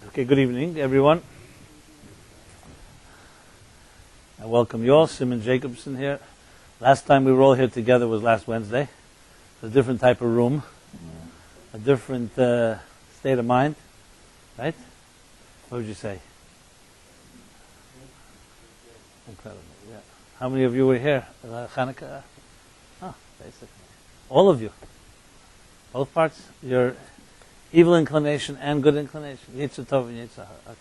Okay, good evening, everyone. I welcome you all. Rabbi Jacobson here. Last time we were all here together was last Wednesday. It's a different type of room, a different state of mind, right? What would you say? Incredible, yeah. How many of you were here? Hanukkah? Oh, basically. All of you. Both parts? Your evil inclination and good inclination. Yitzhak Tov and Yitzhak Hara. Okay.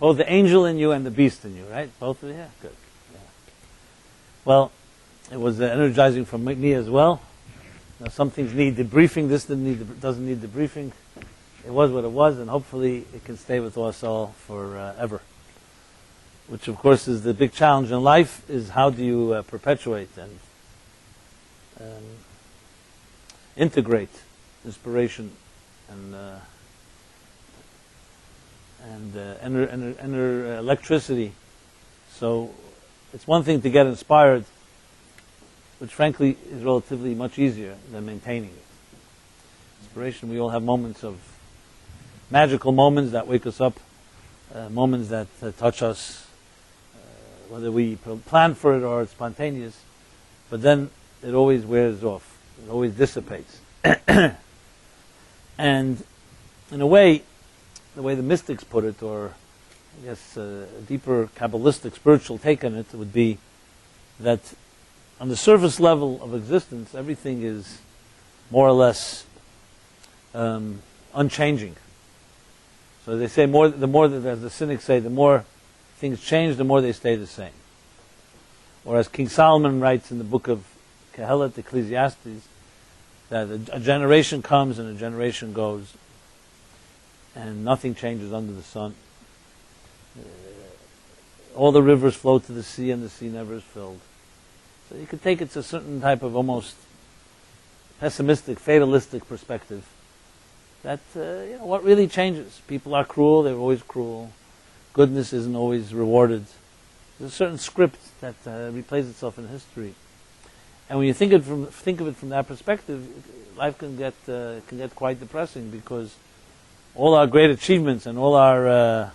Both the angel in you and the beast in you, right? Both of you? Yeah, good. Yeah. Well, it was energizing for me as well. Now, some things need debriefing. This doesn't need debriefing. It was what it was, and hopefully it can stay with us all forever. Which, of course, is the big challenge in life: is how do you perpetuate and integrate inspiration and enter electricity. So it's one thing to get inspired, which frankly is relatively much easier than maintaining it. Inspiration, we all have moments of magical moments that wake us up, moments that touch us, whether we plan for it or it's spontaneous, but then it always wears off. It always dissipates. And in a way, the way the mystics put it, or I guess a deeper Kabbalistic spiritual take on it, would be that on the surface level of existence, everything is more or less unchanging. So they say the more that, as the cynics say, the more things change, the more they stay the same. Or as King Solomon writes in the book of Kehelet, Ecclesiastes, that a generation comes and a generation goes, and nothing changes under the sun. All the rivers flow to the sea, and the sea never is filled. So you could take it to a certain type of almost pessimistic, fatalistic perspective. That what really changes? People are cruel; they're always cruel. Goodness isn't always rewarded. There's a certain script that replays itself in history. And when you think of it from that perspective, life can get quite depressing, because all our great achievements and all our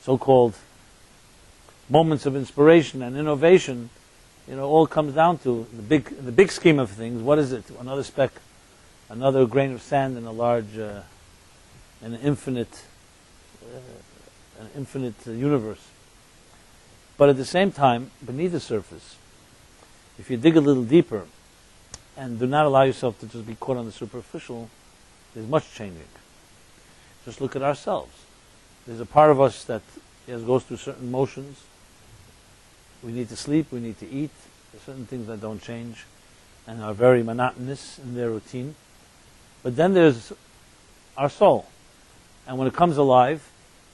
so-called moments of inspiration and innovation, all comes down to the big scheme of things. What is it? Another speck, another grain of sand in a large, an infinite universe. But at the same time, beneath the surface, if you dig a little deeper and do not allow yourself to just be caught on the superficial, there's much changing. Just look at ourselves. There's a part of us that goes through certain motions. We need to sleep, we need to eat. There's certain things that don't change and are very monotonous in their routine. But then there's our soul. And when it comes alive,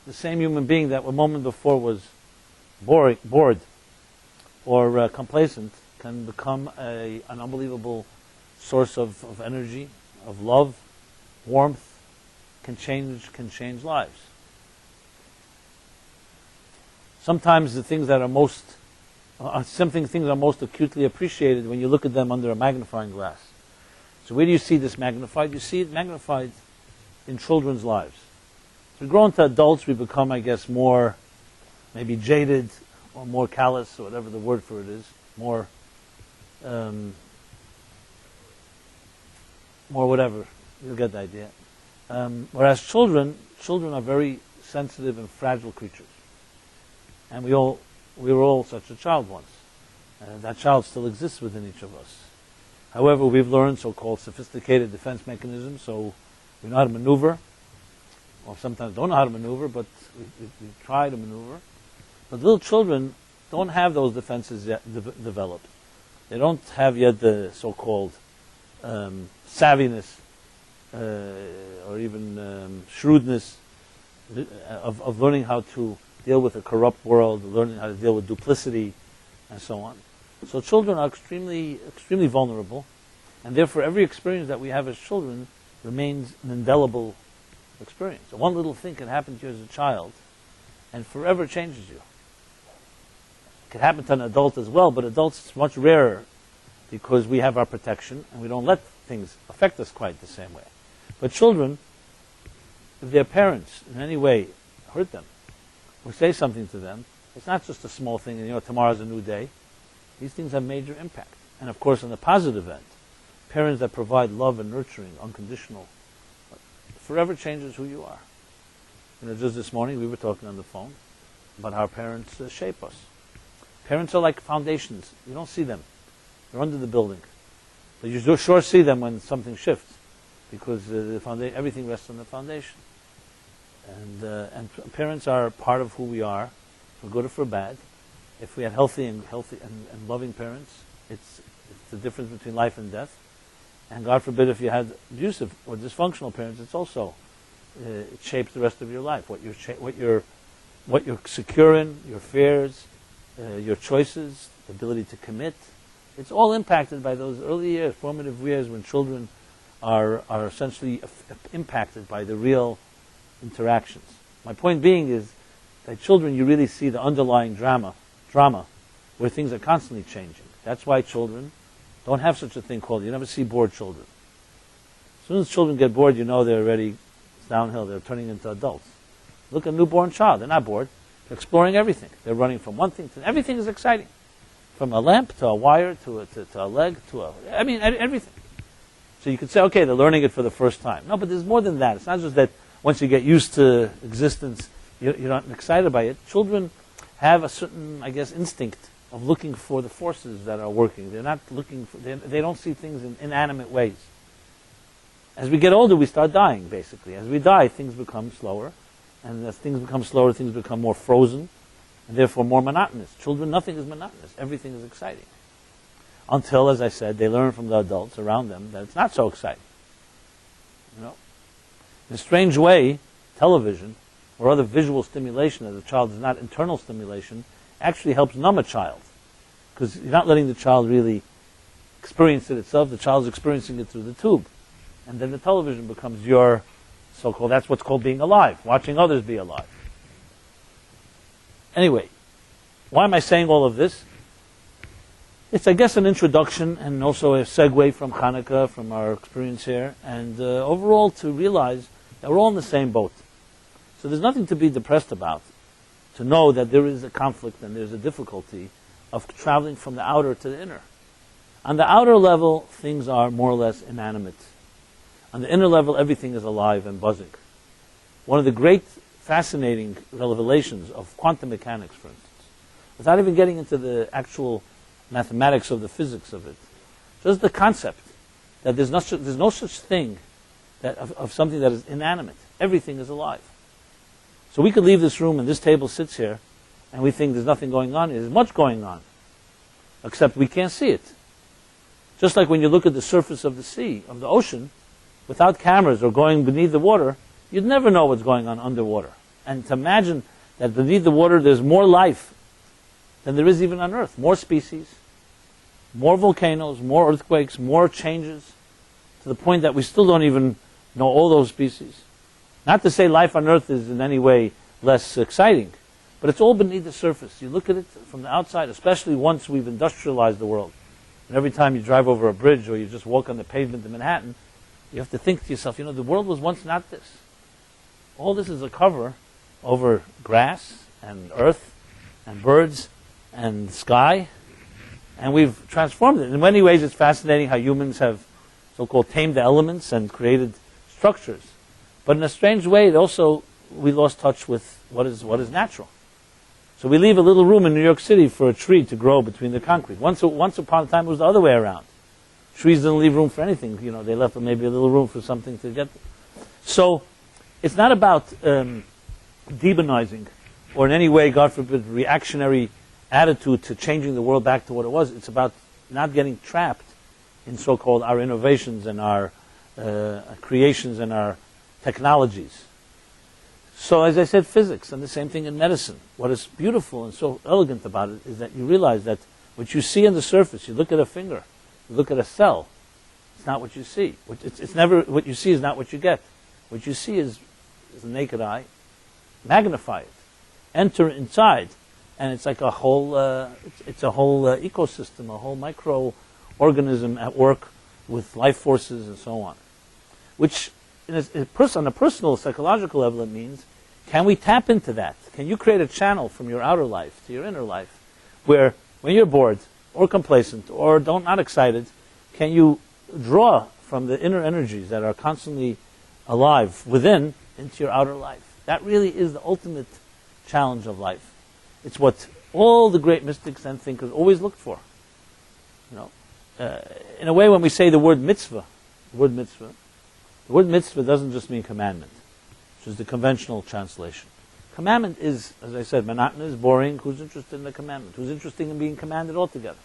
the same human being that a moment before was bored or complacent can become an unbelievable source of energy, of love, warmth, can change lives. Sometimes the things that are most acutely appreciated when you look at them under a magnifying glass. So where do you see this magnified? You see it magnified in children's lives. As we grow into adults, we become, I guess, more maybe jaded or more callous, or whatever the word for it is, more whatever. You'll get the idea. Whereas children are very sensitive and fragile creatures, and we were all such a child once. That child still exists within each of us. However, we've learned so-called sophisticated defense mechanisms, so we know how to maneuver, or sometimes don't know how to maneuver, but we try to maneuver. But little children don't have those defenses yet developed. They don't have yet the so-called savviness or even shrewdness of learning how to deal with a corrupt world, learning how to deal with duplicity, and so on. So children are extremely, extremely vulnerable, and therefore every experience that we have as children remains an indelible experience. So one little thing can happen to you as a child, and forever changes you. It can happen to an adult as well, but adults it's much rarer, because we have our protection, and we don't let things affect us quite the same way. But children, if their parents in any way hurt them, or say something to them, it's not just a small thing, and tomorrow's a new day. These things have major impact. And of course, on the positive end, parents that provide love and nurturing, unconditional, forever changes who you are. Just this morning we were talking on the phone about how parents shape us. Parents are like foundations. You don't see them. They're under the building. But you sure see them when something shifts, because everything rests on the foundation. And parents are part of who we are, for good or for bad. If we had healthy and loving parents, it's the difference between life and death. And God forbid if you had abusive or dysfunctional parents, it's also it shapes the rest of your life. What you're secure in, your fears, your choices, the ability to commit. It's all impacted by those early years, formative years, when children are essentially impacted by the real interactions. My point being is that children, you really see the underlying drama where things are constantly changing. That's why children don't have such a thing called, you never see bored children. As soon as children get bored, they're already downhill. They're turning into adults. Look at a newborn child. They're not bored. They're exploring everything. They're running from one thing to everything is exciting. From a lamp to a wire to a leg everything. So you could say, okay, they're learning it for the first time. No, but there's more than that. It's not just that once you get used to existence, you're not excited by it. Children have a certain, instinct of looking for the forces that are working. They're not looking for, they don't see things in inanimate ways. As we get older, we start dying, basically. As we die, things become slower. And as things become slower, things become more frozen, and therefore more monotonous. Children, nothing is monotonous. Everything is exciting. Until, as I said, they learn from the adults around them that it's not so exciting. In a strange way, television or other visual stimulation as a child is not internal stimulation, actually helps numb a child. Because you're not letting the child really experience it itself. The child's experiencing it through the tube. And then the television becomes your so-called, that's what's called being alive, watching others be alive. Anyway, why am I saying all of this? It's, an introduction and also a segue from Hanukkah, from our experience here, and overall to realize that we're all in the same boat. So there's nothing to be depressed about, to know that there is a conflict and there's a difficulty of traveling from the outer to the inner. On the outer level, things are more or less inanimate. On the inner level, everything is alive and buzzing. One of the great, fascinating revelations of quantum mechanics, for instance, without even getting into the actual mathematics of the physics of it, just the concept that there's no such thing of something that is inanimate. Everything is alive. So we could leave this room and this table sits here, and we think there's nothing going on. There's much going on, except we can't see it. Just like when you look at the surface of the sea, of the ocean, without cameras or going beneath the water, you'd never know what's going on underwater. And to imagine that beneath the water there's more life than there is even on Earth. More species, more volcanoes, more earthquakes, more changes, to the point that we still don't even know all those species. Not to say life on Earth is in any way less exciting, but it's all beneath the surface. You look at it from the outside, especially once we've industrialized the world. And every time you drive over a bridge or you just walk on the pavement in Manhattan, you have to think to yourself, the world was once not this. All this is a cover over grass and earth and birds and sky, and we've transformed it. In many ways, it's fascinating how humans have so-called tamed the elements and created structures. But in a strange way, we lost touch with what is natural. So we leave a little room in New York City for a tree to grow between the concrete. Once upon a time, it was the other way around. Trees didn't leave room for anything. They left maybe a little room for something to get. So it's not about demonizing or in any way, God forbid, reactionary attitude to changing the world back to what it was. It's about not getting trapped in so-called our innovations and our creations and our technologies. So as I said, physics, and the same thing in medicine. What is beautiful and so elegant about it is that you realize that what you see on the surface, you look at a finger, you look at a cell, it's not what you see. It's never, what you see is not what you get. What you see is the naked eye. Magnify it. Enter inside. And it's like a whole, it's a whole ecosystem, a whole microorganism at work with life forces and so on. Which on a personal, psychological level, it means, can we tap into that? Can you create a channel from your outer life to your inner life, where when you're bored or complacent or not excited, can you draw from the inner energies that are constantly alive within into your outer life? That really is the ultimate challenge of life. It's what all the great mystics and thinkers always looked for. You know, in a way, when we say the word mitzvah, the word mitzvah doesn't just mean commandment, which is the conventional translation. Commandment is, as I said, monotonous, boring. Who's interested in the commandment? Who's interested in being commanded altogether?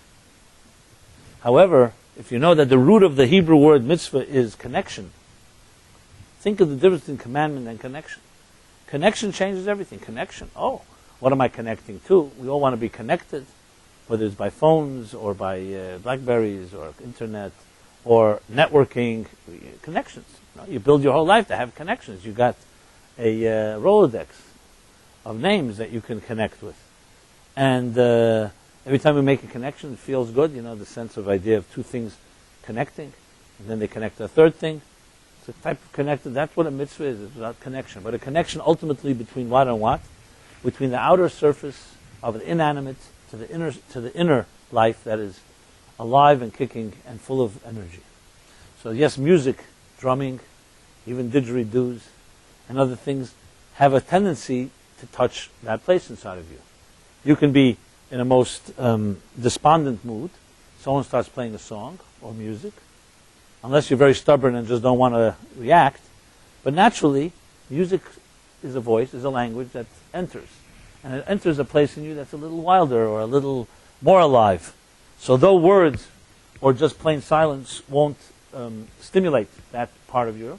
However, if you know that the root of the Hebrew word mitzvah is connection, think of the difference between commandment and connection. Connection changes everything. Connection. Oh, what am I connecting to? We all want to be connected, whether it's by phones or by Blackberries or internet or networking. Connections. You build your whole life to have connections. You got a Rolodex of names that you can connect with. And every time we make a connection, it feels good. You know, the sense of idea of two things connecting. And then they connect to a third thing. It's a type of connected. That's what a mitzvah is. It's about connection. But a connection ultimately between what and what? Between the outer surface of the inanimate to the inner life that is alive and kicking and full of energy. So yes, music, drumming, even didgeridoos and other things have a tendency to touch that place inside of you. You can be in a most despondent mood. Someone starts playing a song or music, unless you're very stubborn and just don't want to react. But naturally, music is a voice, is a language that enters. And it enters a place in you that's a little wilder or a little more alive. So though words or just plain silence won't stimulate that part of you,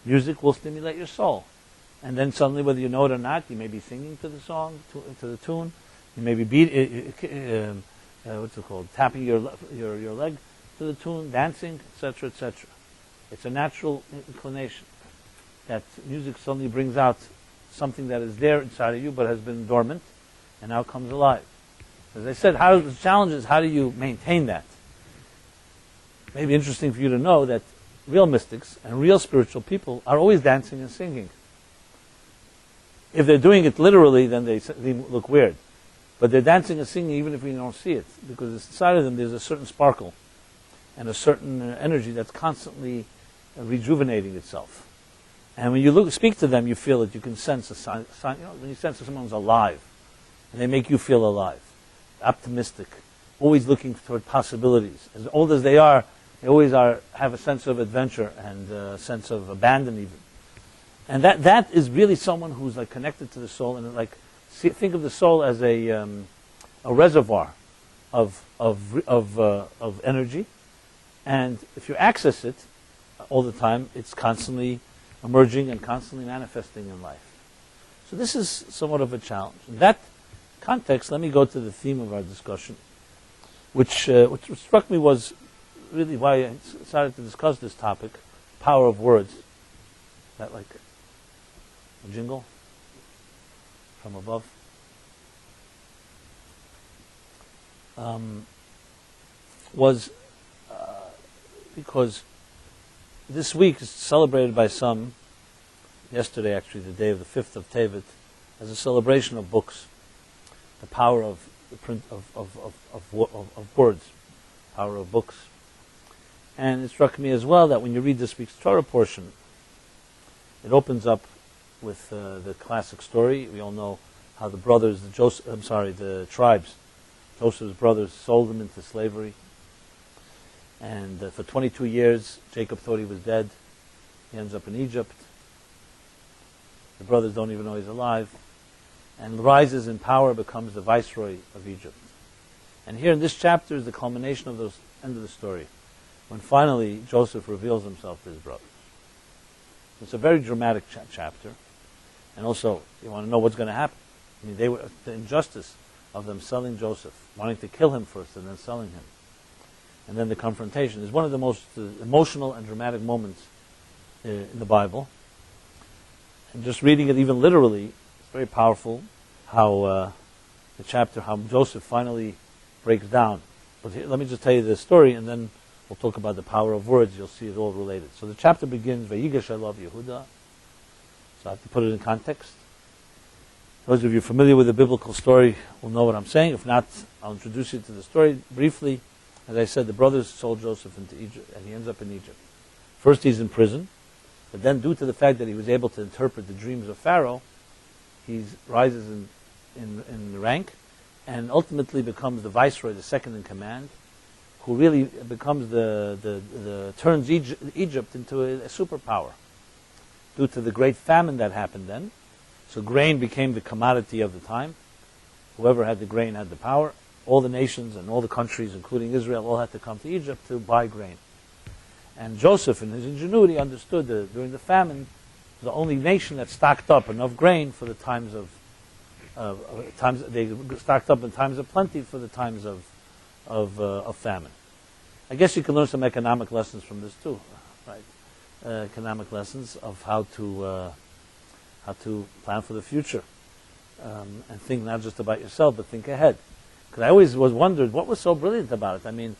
music will stimulate your soul. And then suddenly, whether you know it or not, you may be singing to the song, to the tune. You may be tapping your leg to the tune, dancing, etc., etc. It's a natural inclination that music suddenly brings out something that is there inside of you but has been dormant and now comes alive. As I said, the challenge is how do you maintain that? It may be interesting for you to know that real mystics and real spiritual people are always dancing and singing. If they're doing it literally, then they look weird. But they're dancing and singing even if we don't see it, because inside of them there's a certain sparkle and a certain energy that's constantly rejuvenating itself. And when you speak to them, you feel it. You can sense a sign. When you sense that someone's alive, and they make you feel alive, optimistic, always looking toward possibilities. As old as they always have a sense of adventure and a sense of abandon even. And that is really someone who's like connected to the soul, and like think of the soul as a reservoir of energy, and if you access it all the time, it's constantly emerging and constantly manifesting in life. So this is somewhat of a challenge. In that context, let me go to the theme of our discussion, which struck me was really why I decided to discuss this topic: power of words. Is that like a jingle from above? Was because this week is celebrated by some, yesterday actually, the day of the 5th of Tevet, as a celebration of books, the power of the print of words, power of books. And it struck me as well that when you read this week's Torah portion, it opens up with the classic story. We all know how the tribes, Joseph's brothers, sold him into slavery. And for 22 years, Jacob thought he was dead. He ends up in Egypt. The brothers don't even know he's alive. And rises in power, becomes the viceroy of Egypt. And here in this chapter is the culmination of the end of the story, when finally Joseph reveals himself to his brothers. It's a very dramatic chapter. And also, you want to know what's going to happen. I mean, the injustice of them selling Joseph, wanting to kill him first and then selling him. And then the confrontation is one of the most emotional and dramatic moments in the Bible. And just reading it even literally, it's very powerful how how Joseph finally breaks down. But here, let me just tell you the story, and then We'll talk about the power of words. You'll see it all related. So the chapter begins, Vayigash, I love Yehuda. So I have to put it in context. Those of you familiar with the biblical story will know what I'm saying. If not, I'll introduce you to the story briefly. As I said, the brothers sold Joseph into Egypt, and he ends up in Egypt. First he's in prison, but then due to the fact that he was able to interpret the dreams of Pharaoh, he rises in rank, and ultimately becomes the viceroy, the second in command, who really becomes turns Egypt into a superpower due to the great famine that happened then. So grain became the commodity of the time. Whoever had the grain had the power. All the nations and all the countries, including Israel, all had to come to Egypt to buy grain. And Joseph, in his ingenuity, understood that during the famine, the only nation that stocked up enough grain for the times they stocked up in times of plenty for the times of famine. I guess you can learn some economic lessons from this too, right? Economic lessons of how to plan for the future, and think not just about yourself, but think ahead. Because I always was wondered what was so brilliant about it. I mean,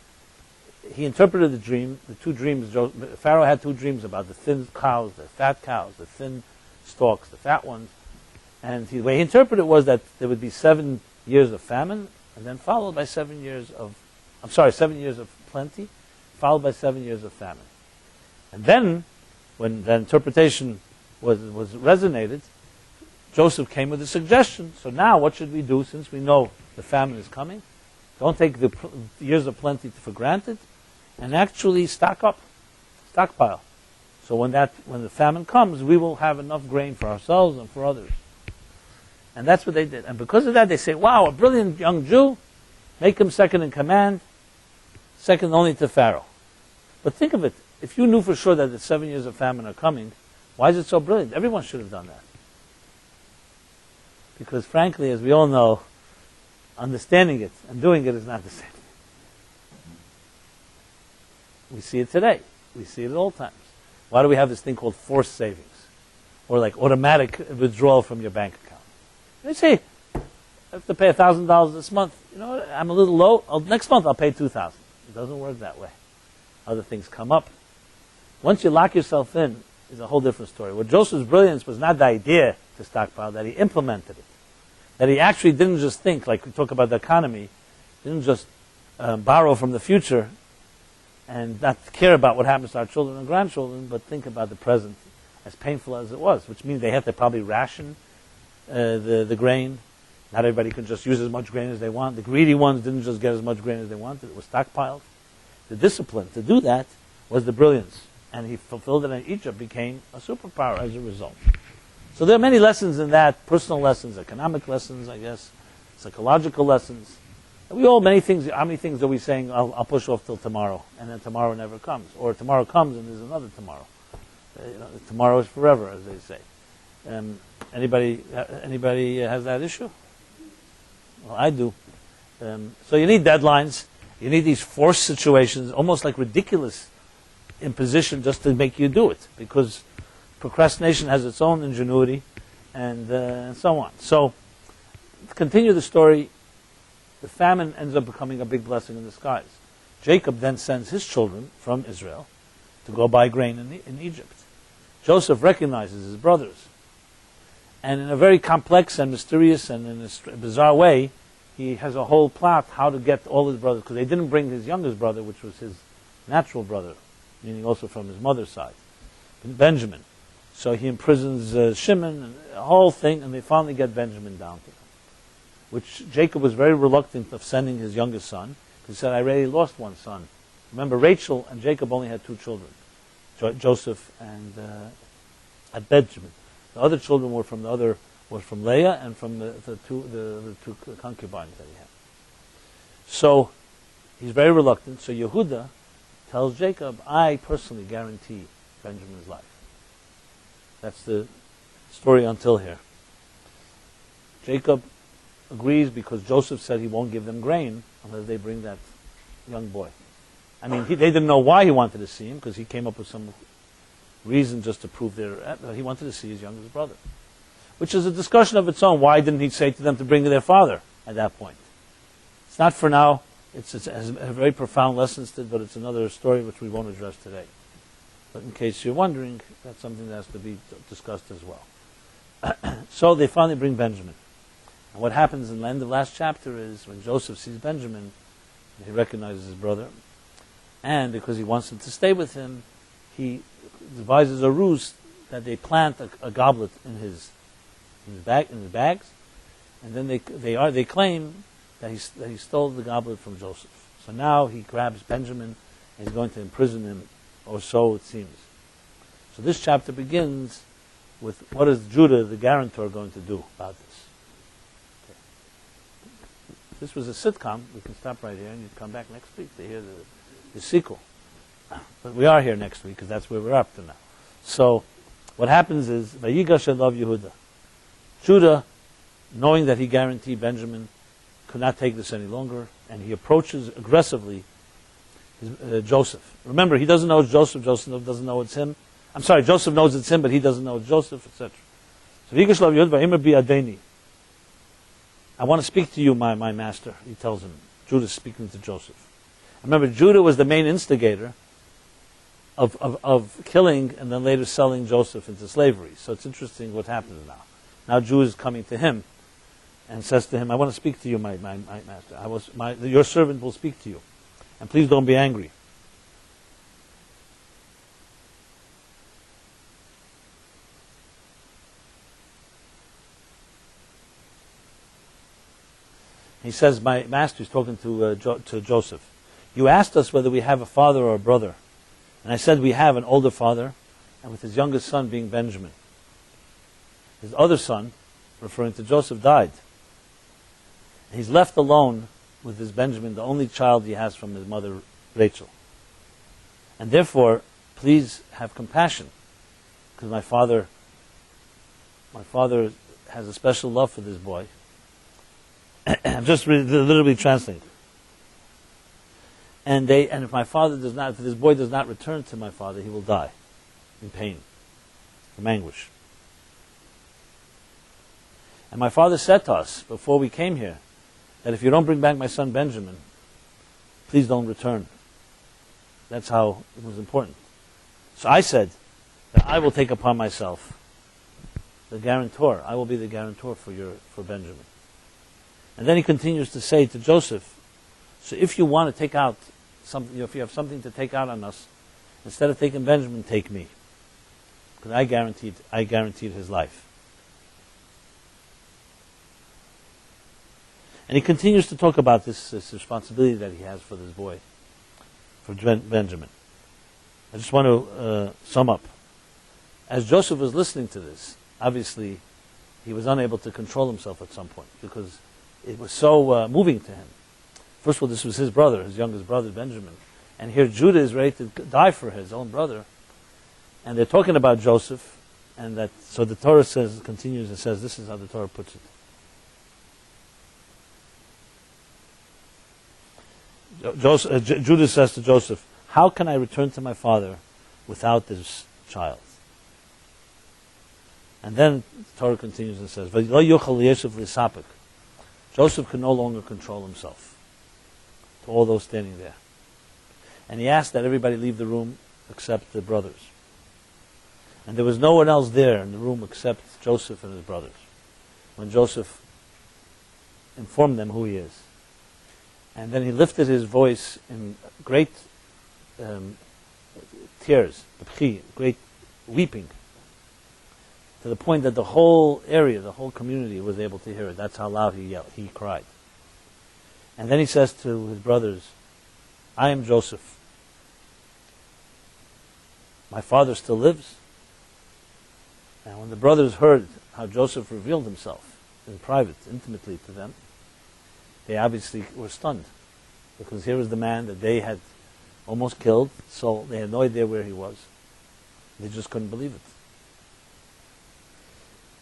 he interpreted the dream, the two dreams. Pharaoh had two dreams about the thin cows, the fat cows, the thin stalks, the fat ones. And the way he interpreted it was that there would be 7 years of famine, and then followed by 7 years of plenty, followed by 7 years of famine. And then, when the interpretation was resonated, Joseph came with a suggestion. So now, what should we do since we know the famine is coming? Don't take the years of plenty for granted, and actually stockpile. So when the famine comes, we will have enough grain for ourselves and for others. And that's what they did. And because of that, they say, wow, a brilliant young Jew, make him second in command, second only to Pharaoh. But think of it, if you knew for sure that the 7 years of famine are coming, why is it so brilliant? Everyone should have done that. Because frankly, as we all know, understanding it and doing it is not the same. We see it today. We see it at all times. Why do we have this thing called forced savings? Or like automatic withdrawal from your bank account? They say, I have to pay $1,000 this month. You know what? I'm a little low. Next month I'll pay $2,000. It doesn't work that way. Other things come up. Once you lock yourself in, is a whole different story. What Joseph's brilliance was not the idea to stockpile, that he implemented it. That he actually didn't just think, like we talk about the economy, didn't just borrow from the future and not care about what happens to our children and grandchildren, but think about the present, as painful as it was, which means they had to probably ration the grain. Not everybody could just use as much grain as they want. The greedy ones didn't just get as much grain as they wanted. It was stockpiled. The discipline to do that was the brilliance. And he fulfilled it, and Egypt became a superpower as a result. So there are many lessons in that, personal lessons, economic lessons, I guess, psychological lessons. And how many things are we saying, I'll push off till tomorrow, and then tomorrow never comes. Or tomorrow comes and there's another tomorrow. Tomorrow is forever, as they say. Anybody has that issue? Well, I do. So you need deadlines. You need these forced situations, almost like ridiculous imposition just to make you do it. Because procrastination has its own ingenuity and so on. So, to continue the story, the famine ends up becoming a big blessing in disguise. Jacob then sends his children from Israel to go buy grain in Egypt. Joseph recognizes his brothers. And in a very complex and mysterious and in a bizarre way, he has a whole plot how to get all his brothers, because they didn't bring his youngest brother, which was his natural brother, meaning also from his mother's side, Benjamin. So he imprisons Shimon, and a whole thing, and they finally get Benjamin down to them. Which Jacob was very reluctant of sending his youngest son, because he said, I already lost one son. Remember, Rachel and Jacob only had 2 children, Joseph and Benjamin. The other children were from Leah and from the two concubines that he had. So he's very reluctant. So Yehuda tells Jacob, I personally guarantee Benjamin's life. That's the story until here. Jacob agrees because Joseph said he won't give them grain unless they bring that young boy. I mean, they didn't know why he wanted to see him, because he came up with some reason just to prove he wanted to see his youngest brother. Which is a discussion of its own. Why didn't he say to them to bring their father at that point? It's not for now it has a very profound lessons to it, but it's another story which we won't address today. But in case you're wondering, that's something that has to be discussed as well. So they finally bring Benjamin. And what happens in the end of the last chapter is when Joseph sees Benjamin, he recognizes his brother, and because he wants him to stay with him, he devises a ruse that they plant a goblet in his bags, and then they claim that he stole the goblet from Joseph. So now he grabs Benjamin and he's going to imprison him, or so it seems. So this chapter begins with what is Judah, the guarantor, going to do about this. Okay. If this was a sitcom, we can stop right here and you'd come back next week to hear the sequel. But we are here next week because that's where we're up to now. So what happens is Vayigash Yehuda. Judah, knowing that he guaranteed Benjamin, could not take this any longer, and he approaches aggressively Joseph. Remember, he doesn't know it's Joseph. Joseph doesn't know it's him. I'm sorry, Joseph knows it's him, but he doesn't know it's Joseph, etc. So Vayigash Yehuda v'Imer bi Adeni. I want to speak to you, my master. He tells him. Judah speaking to Joseph. Remember, Judah was the main instigator of killing and then later selling Joseph into slavery. So it's interesting what happens now. Now Judah is coming to him and says to him, I want to speak to you, my master. Your servant will speak to you. And please don't be angry. He says, my master is talking to Joseph. You asked us whether we have a father or a brother. And I said we have an older father, and with his youngest son being Benjamin. His other son, referring to Joseph, died. And he's left alone with his Benjamin, the only child he has from his mother, Rachel. And therefore, please have compassion, because my father has a special love for this boy. I'm just literally translating. And if my father does not, if this boy does not return to my father, he will die in pain, from anguish. And my father said to us before we came here that if you don't bring back my son Benjamin, please don't return. That's how it was important. So I said that I will take upon myself the guarantor. I will be the guarantor for Benjamin. And then he continues to say to Joseph, so if you want to take out something, if you have something to take out on us, instead of taking Benjamin, take me, because I guaranteed his life. And he continues to talk about this responsibility that he has for this boy, for Benjamin. I just want to sum up. As Joseph was listening to this, obviously he was unable to control himself at some point because it was so moving to him. First of all, this was his brother, his youngest brother, Benjamin. And here Judah is ready to die for his own brother. And they're talking about Joseph. And that, so the Torah continues and says, this is how the Torah puts it. Judah says to Joseph, how can I return to my father without this child? And then the Torah continues and says, Joseph could no longer control himself. To all those standing there. And he asked that everybody leave the room except the brothers. And there was no one else there in the room except Joseph and his brothers. When Joseph informed them who he is. And then he lifted his voice in great tears, great weeping, to the point that the whole area, the whole community was able to hear it. That's how loud he cried. And then he says to his brothers, I am Joseph. My father still lives. And when the brothers heard how Joseph revealed himself in private, intimately to them, they obviously were stunned. Because here was the man that they had almost killed, so they had no idea where he was. They just couldn't believe it.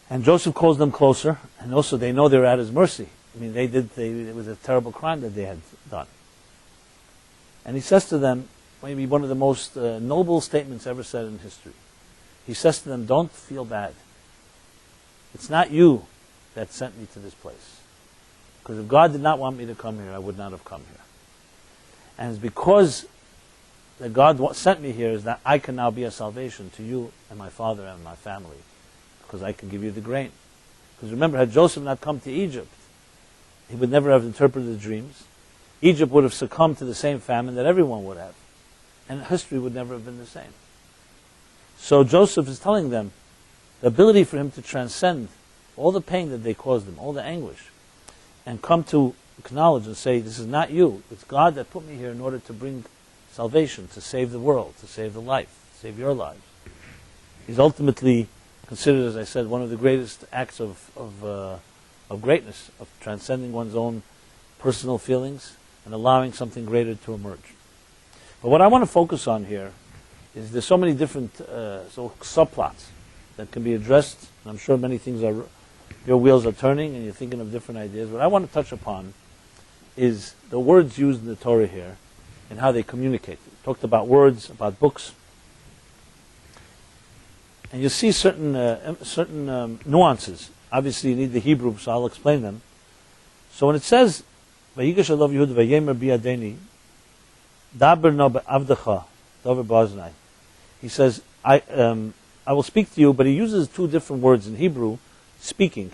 And Joseph calls them closer, and also they know they're at his mercy. I mean, it was a terrible crime that they had done. And he says to them, maybe one of the most noble statements ever said in history. He says to them, don't feel bad. It's not you that sent me to this place. Because if God did not want me to come here, I would not have come here. And it's because that God sent me here is that I can now be a salvation to you and my father and my family, because I can give you the grain. Because remember, had Joseph not come to Egypt, he would never have interpreted the dreams. Egypt would have succumbed to the same famine that everyone would have. And history would never have been the same. So Joseph is telling them the ability for him to transcend all the pain that they caused him, all the anguish, and come to acknowledge and say, this is not you, it's God that put me here in order to bring salvation, to save the world, to save the life, to save your lives. He's ultimately considered, as I said, one of the greatest acts of greatness, of transcending one's own personal feelings and allowing something greater to emerge. But what I want to focus on here is there's so many different subplots that can be addressed, and I'm sure many things are, your wheels are turning and you're thinking of different ideas. What I want to touch upon is the words used in the Torah here and how they communicate. We talked about words, about books, and you see certain nuances. Obviously you need the Hebrew, so I'll explain them. So when it says, Vayigash Elav Yehuda Vayemer Biyadeni, Daber no be'avdecha, Daber ba'aznai. He says, I will speak to you, but he uses two different words in Hebrew. Speaking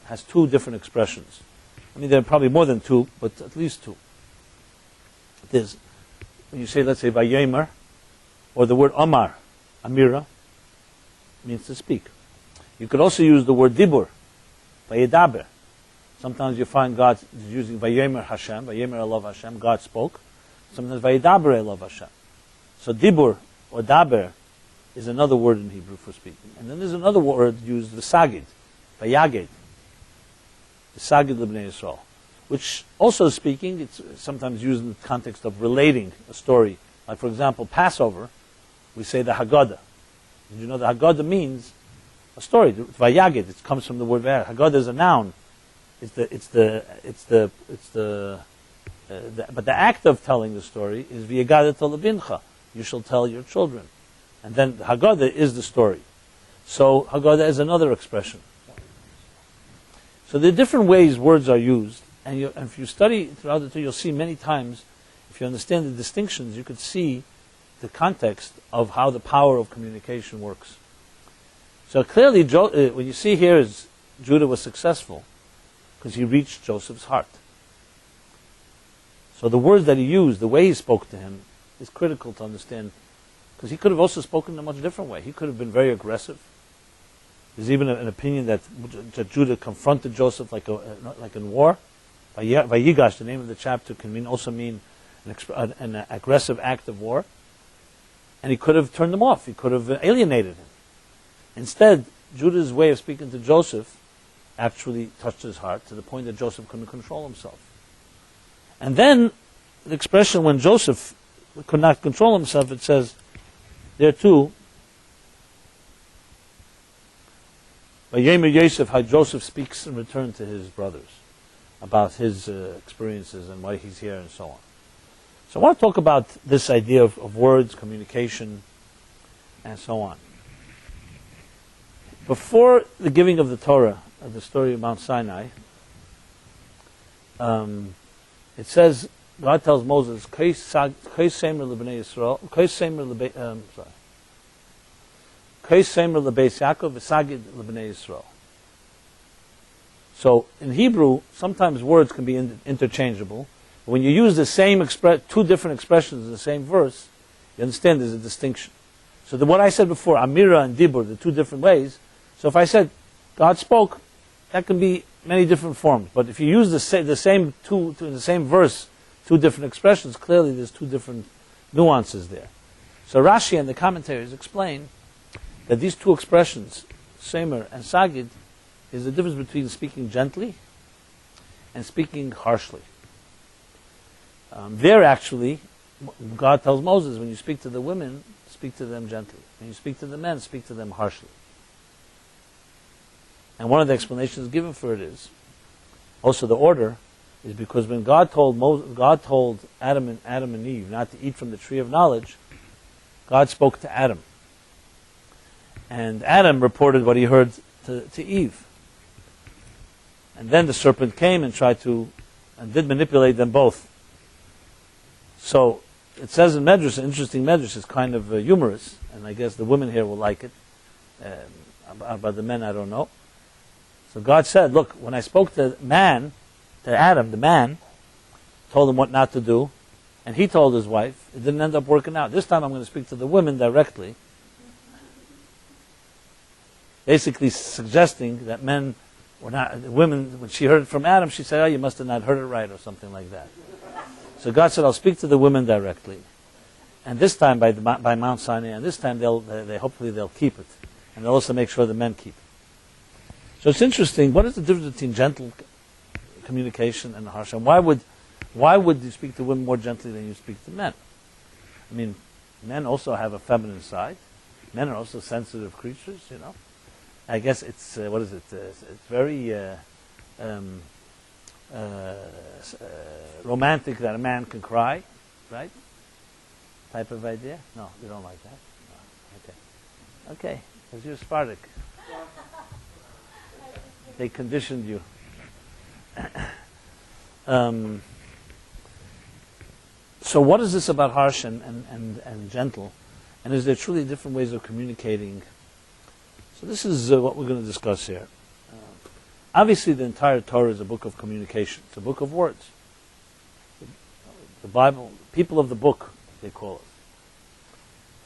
has two different expressions. I mean, there are probably more than two, but at least two. There's, when you say, let's say, Vayemer, or the word Amar, Amira, means to speak. You could also use the word Dibur, Vayedaber. Sometimes you find God using Vayemer Hashem, Vayemer Elav Hashem, God spoke. Sometimes Vayedaber Elav Hashem. So Dibur, or Daber, is another word in Hebrew for speaking. And then there's another word used, V'sagid, Vayaged, V'sagid L'bnei Yisrael, which also speaking, it's sometimes used in the context of relating a story. Like for example, Passover, we say the Haggadah. Did you know the Haggadah means a story? Vayaged, it comes from the word Vayaged. Haggadah is a noun. But the act of telling the story is V'yagadah Lebincha. You shall tell your children. And then the Haggadah is the story. So Haggadah is another expression. So there are different ways words are used, and if you study throughout the Torah, you'll see many times, if you understand the distinctions, you could see the context of how the power of communication works. So clearly, what you see here is Judah was successful because he reached Joseph's heart. So the words that he used, the way he spoke to him, is critical to understand, because he could have also spoken in a much different way. He could have been very aggressive. There's even an opinion that Judah confronted Joseph like in war. Vayigash, the name of the chapter, can also mean an aggressive act of war. And he could have turned him off. He could have alienated him. Instead, Judah's way of speaking to Joseph actually touched his heart to the point that Joseph couldn't control himself. And then the expression when Joseph could not control himself, it says there too, Vayemer Yosef, how Joseph speaks in return to his brothers about his experiences and why he's here and so on. So I want to talk about this idea of words, communication, and so on. Before the giving of the Torah, the story of Mount Sinai, it says, God tells Moses, so in Hebrew, sometimes words can be interchangeable. But when you use the same two different expressions in the same verse, you understand there's a distinction. So what I said before, Amira and Dibur, the two different ways. So if I said God spoke, that can be many different forms. But if you use the same two in the same verse, two different expressions, clearly there's two different nuances there. So Rashi and the commentaries explain that these two expressions, Semer and Sagid, is the difference between speaking gently and speaking harshly. There actually, God tells Moses, when you speak to the women, speak to them gently. When you speak to the men, speak to them harshly. And one of the explanations given for it is, also the order, is because when God told Adam and Eve not to eat from the tree of knowledge, God spoke to Adam. And Adam reported what he heard to Eve. And then the serpent came and did manipulate them both. So it says in Medrash, an interesting Medrash, is kind of humorous, and I guess the women here will like it. About the men, I don't know. So God said, look, when I spoke to Adam, the man, told him what not to do, and he told his wife, it didn't end up working out. This time I'm going to speak to the women directly, basically suggesting that men were not, women, when she heard it from Adam, she said, oh, you must have not heard it right, or something like that. So God said, I'll speak to the women directly. And this time by Mount Sinai, and this time hopefully they'll keep it. And they'll also make sure the men keep it. So it's interesting, what is the difference between gentle communication and harsh? And why would you speak to women more gently than you speak to men? I mean, men also have a feminine side. Men are also sensitive creatures, you know. I guess it's, it's very romantic that a man can cry, right? Type of idea? No, you don't like that? No. Okay, because you're Spartak. They conditioned you. So what is this about harsh and gentle? And is there truly different ways of communicating? So this is what we're going to discuss here. Obviously the entire Torah is a book of communication. It's a book of words. The Bible, people of the book, they call it.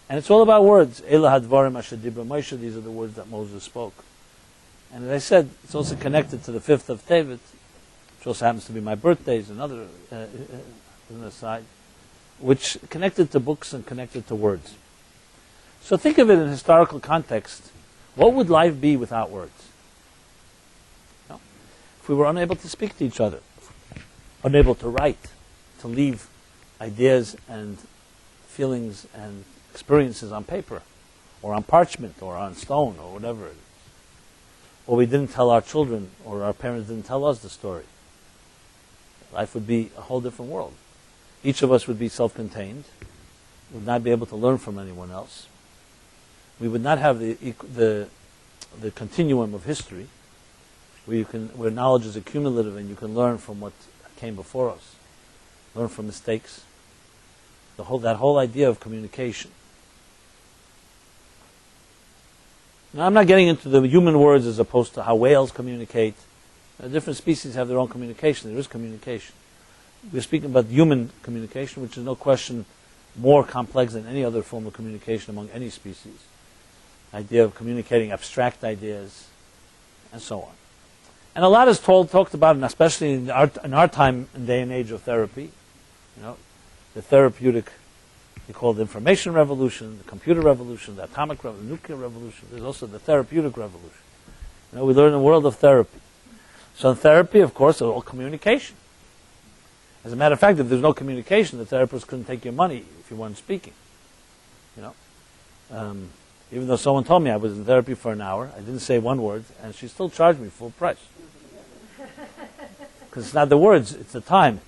And it's all about words. Ela hadvarim asher dibra Moshe, these are the words that Moses spoke. And as I said, it's also connected to the 5th of Tevet, which also happens to be my birthday, is another aside, which connected to books and connected to words. So think of it in historical context. What would life be without words? No? If we were unable to speak to each other, unable to write, to leave ideas and feelings and experiences on paper, or on parchment, or on stone, or whatever it is. Or we didn't tell our children, or our parents didn't tell us the story. Life would be a whole different world. Each of us would be self-contained, would not be able to learn from anyone else. We would not have the continuum of history, where knowledge is accumulative and you can learn from what came before us, learn from mistakes. That whole idea of communication. Now, I'm not getting into the human words as opposed to how whales communicate. Different species have their own communication. There is communication. We're speaking about human communication, which is no question more complex than any other form of communication among any species. Idea of communicating abstract ideas, and so on. And a lot is talked about, and especially in our time and day and age of therapy. You know, the therapeutic, they call it the information revolution, the computer revolution, the atomic revolution, the nuclear revolution. There's also the therapeutic revolution. You know, we learn in the world of therapy. So in therapy, of course, it's all communication. As a matter of fact, if there's no communication, the therapist couldn't take your money if you weren't speaking. You know, even though someone told me I was in therapy for an hour, I didn't say one word, and she still charged me full price. Because it's not the words, it's the time.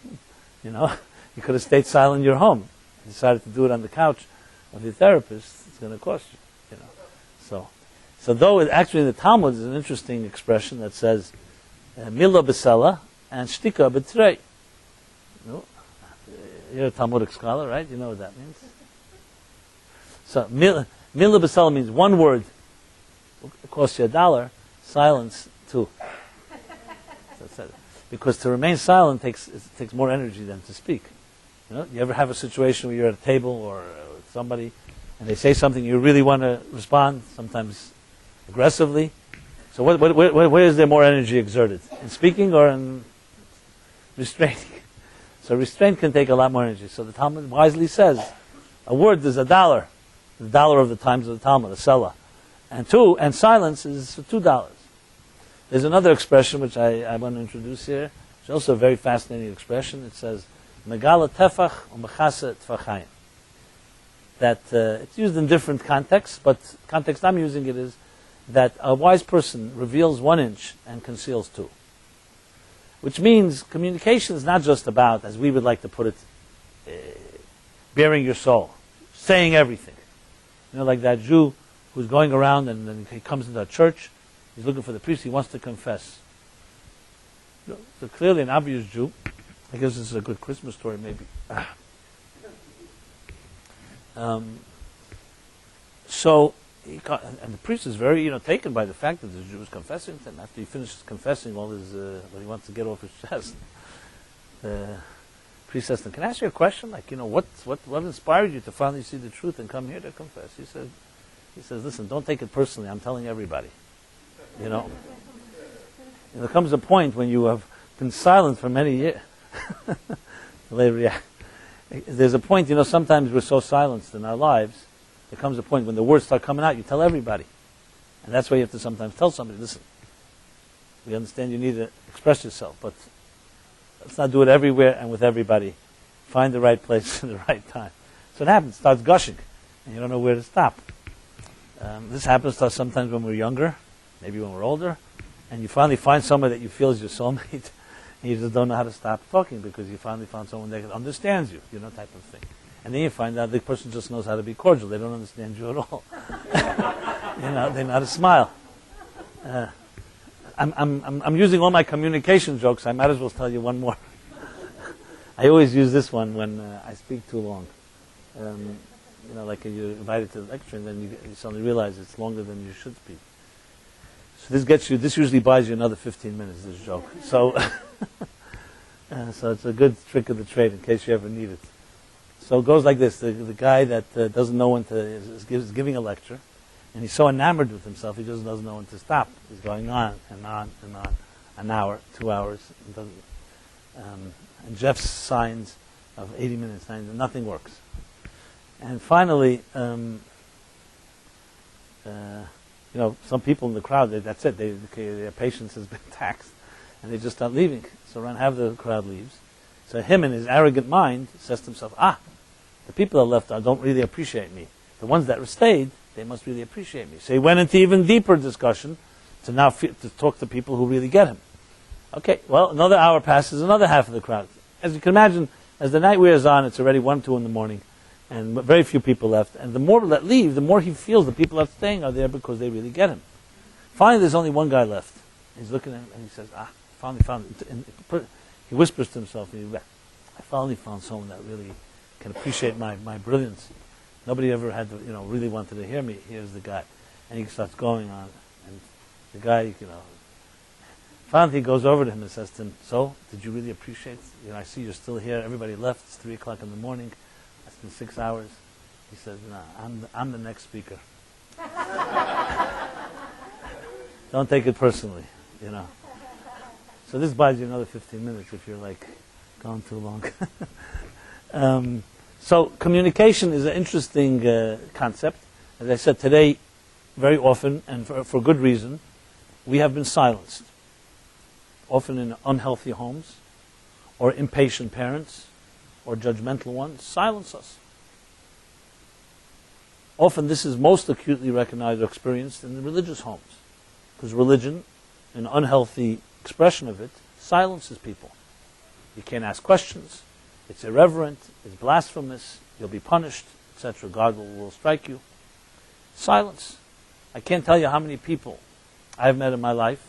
You know, you could have stayed silent in your home. You decided to do it on the couch of your therapist, it's going to cost you. You know, so though actually in the Talmud is an interesting expression that says mila besela and shtika betrei. No? You're a Talmudic scholar, right? You know what that means. So mila besela means one word costs you $1, silence $2. So because to remain silent takes more energy than to speak. You know, you ever have a situation where you're at a table or with somebody and they say something you really want to respond, sometimes aggressively? So where is there more energy exerted? In speaking or in restraining? So restraint can take a lot more energy. So the Talmud wisely says, a word is $1, the $1 of the times of the Talmud, a sela. And silence is $2. There's another expression which I want to introduce here. It's also a very fascinating expression. It says, Megala tefach umechase tfachayim. That it's used in different contexts, but the context I'm using it is that a wise person reveals 1 inch and conceals 2. Which means communication is not just about, as we would like to put it, bearing your soul, saying everything. You know, like that Jew who's going around and then he comes into a church, he's looking for the priest, he wants to confess. So clearly an obvious Jew, I guess this is a good Christmas story maybe. So, and the priest is very, taken by the fact that the Jew is confessing to him. After he finishes confessing all his, what he wants to get off his chest, the priest says to him, "Can I ask you a question? Like, what inspired you to finally see the truth and come here to confess?" He says, "Listen, don't take it personally. I'm telling everybody. There comes a point when you have been silent for many years." There's a point, sometimes we're so silenced in our lives. There comes a point when the words start coming out, you tell everybody. And that's why you have to sometimes tell somebody, "Listen, we understand you need to express yourself, but let's not do it everywhere and with everybody. Find the right place and the right time." So it happens, it starts gushing, and you don't know where to stop. This happens to us sometimes when we're younger, maybe when we're older, and you finally find someone that you feel is your soulmate, and you just don't know how to stop talking because you finally found someone that understands you, type of thing. And then you find out the person just knows how to be cordial. They don't understand you at all. They know how to smile. I'm using all my communication jokes. I might as well tell you one more. I always use this one when I speak too long. Like you're invited to the lecture and then you suddenly realize it's longer than you should speak. So this usually buys you another 15 minutes, this joke. So, so it's a good trick of the trade in case you ever need it. So it goes like this. The guy that doesn't know when to, is giving a lecture, and he's so enamored with himself, he just doesn't know when to stop. He's going on and on and on, an hour, 2 hours, and Jeff's signs of 80 minutes, nothing works. And finally, some people in the crowd, that's it, their patience has been taxed, and they just start leaving. So around half the crowd leaves. So him in his arrogant mind says to himself, the people that left don't really appreciate me. The ones that stayed, they must really appreciate me. So he went into even deeper discussion to now to talk to people who really get him. Okay, well, another hour passes, another half of the crowd. As you can imagine, as the night wears on, it's already 1, 2 in the morning, and very few people left. And the more that leave, the more he feels the people that are staying are there because they really get him. Finally, there's only one guy left. He's looking at him and he says, finally found it. And he whispers to himself, "I finally found someone that really can appreciate my brilliance. Nobody ever had to, really wanted to hear me. Here's the guy." And he starts going on. And the guy, finally he goes over to him and says to him, "So, did you really appreciate, I see you're still here. Everybody left. It's 3 o'clock in the morning. It's been 6 hours." He says, "No, I'm the next speaker." Don't take it personally, So this buys you another 15 minutes if you're going too long. So communication is an interesting concept. As I said today, very often, and for good reason, we have been silenced. Often in unhealthy homes, or impatient parents, or judgmental ones, silence us. Often this is most acutely recognized or experienced in the religious homes, because religion, an unhealthy expression of it, silences people. You can't ask questions. It's irreverent. It's blasphemous. You'll be punished, etc. God will strike you. Silence. I can't tell you how many people I've met in my life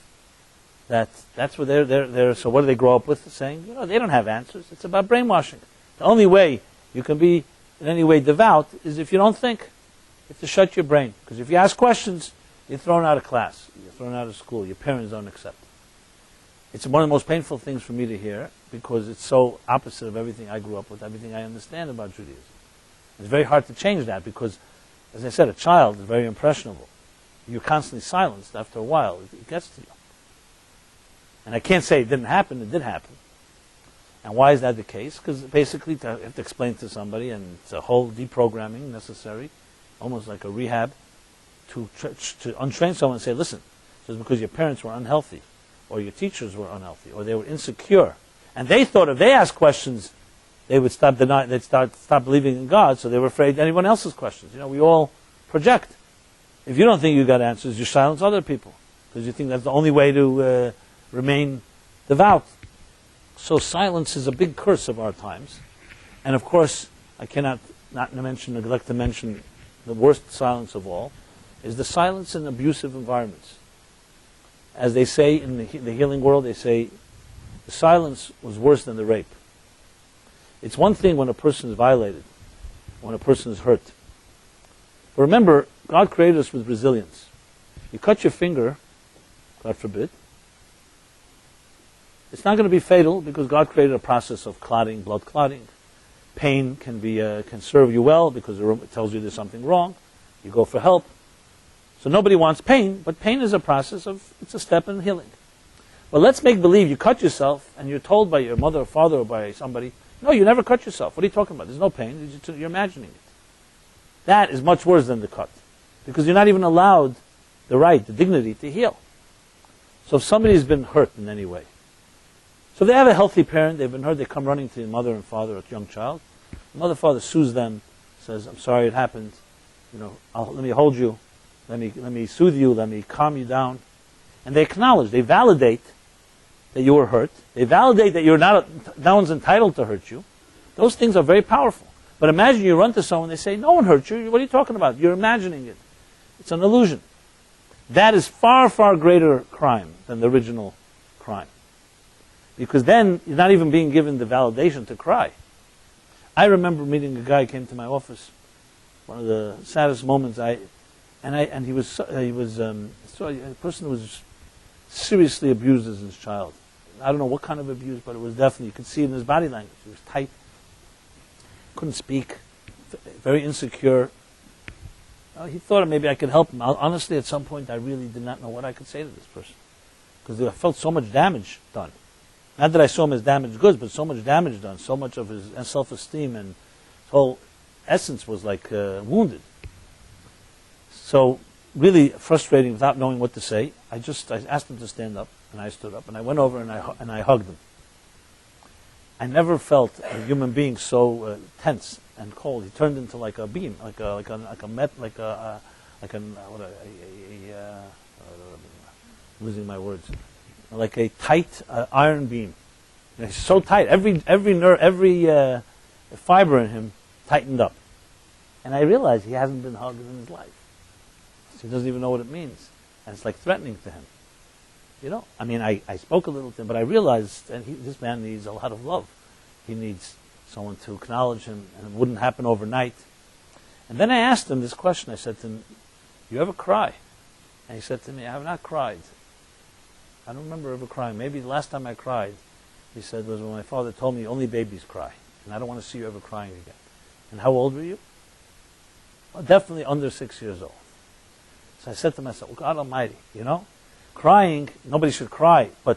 that's what they're. So what do they grow up with? Saying, they don't have answers. It's about brainwashing. The only way you can be in any way devout is if you don't think. You have to shut your brain. Because if you ask questions, you're thrown out of class. You're thrown out of school. Your parents don't accept it. It's one of the most painful things for me to hear because it's so opposite of everything I grew up with, everything I understand about Judaism. It's very hard to change that because, as I said, a child is very impressionable. You're constantly silenced. After a while, it gets to you. And I can't say it didn't happen. It did happen. And why is that the case? Because basically you have to explain to somebody, and it's a whole deprogramming necessary, almost like a rehab, to untrain someone and say, listen, just because your parents were unhealthy, or your teachers were unhealthy, or they were insecure, and they thought if they asked questions, they would stop believing in God, so they were afraid of anyone else's questions. We all project. If you don't think you got answers, you silence other people, because you think that's the only way to remain devout. So silence is a big curse of our times. And of course, I cannot neglect to mention the worst silence of all, is the silence in abusive environments. As they say in the healing world, they say, the silence was worse than the rape. It's one thing when a person is violated, when a person is hurt. But remember, God created us with resilience. You cut your finger, God forbid, it's not going to be fatal because God created a process of clotting, blood clotting. Pain can serve you well because it tells you there's something wrong. You go for help. So nobody wants pain, but pain is a process it's a step in healing. But let's make believe you cut yourself and you're told by your mother or father or by somebody, no, you never cut yourself. What are you talking about? There's no pain. You're imagining it. That is much worse than the cut because you're not even allowed the right, the dignity to heal. So if somebody's been hurt in any way, so if they have a healthy parent, they've been hurt, they come running to the mother and father or a young child. The mother or father sues them, says, I'm sorry it happened. Let me hold you. Let me soothe you. Let me calm you down. And they acknowledge, they validate that you were hurt. They validate that no one's entitled to hurt you. Those things are very powerful. But imagine you run to someone, they say, no one hurt you. What are you talking about? You're imagining it. It's an illusion. That is far, far greater crime than the original crime. Because then you're not even being given the validation to cry. I remember meeting a guy who came to my office. One of the saddest moments. He was a person who was seriously abused as his child. I don't know what kind of abuse, but it was definitely, you could see it in his body language. He was tight, couldn't speak, very insecure. He thought maybe I could help him. Honestly, at some point, I really did not know what I could say to this person because I felt so much damage done. Not that I saw him as damaged goods, but so much damage done, so much of his self-esteem and his whole essence was like wounded. So really frustrating without knowing what to say. I asked him to stand up, and I stood up, and I went over and I hugged him. I never felt a human being so tense and cold. He turned into like a beam, losing my words, like a tight iron beam. He's so tight. Every nerve, every fiber in him tightened up. And I realized he hasn't been hugged in his life. So he doesn't even know what it means. And it's like threatening to him. I spoke a little to him, but I realized that this man needs a lot of love. He needs someone to acknowledge him, and it wouldn't happen overnight. And then I asked him this question. I said to him, you ever cry? And he said to me, I have not cried. I don't remember ever crying. Maybe the last time I cried, he said, was when my father told me only babies cry. And I don't want to see you ever crying again. And how old were you? Well, definitely under 6 years old. So I said to myself, well, God Almighty, crying, nobody should cry, but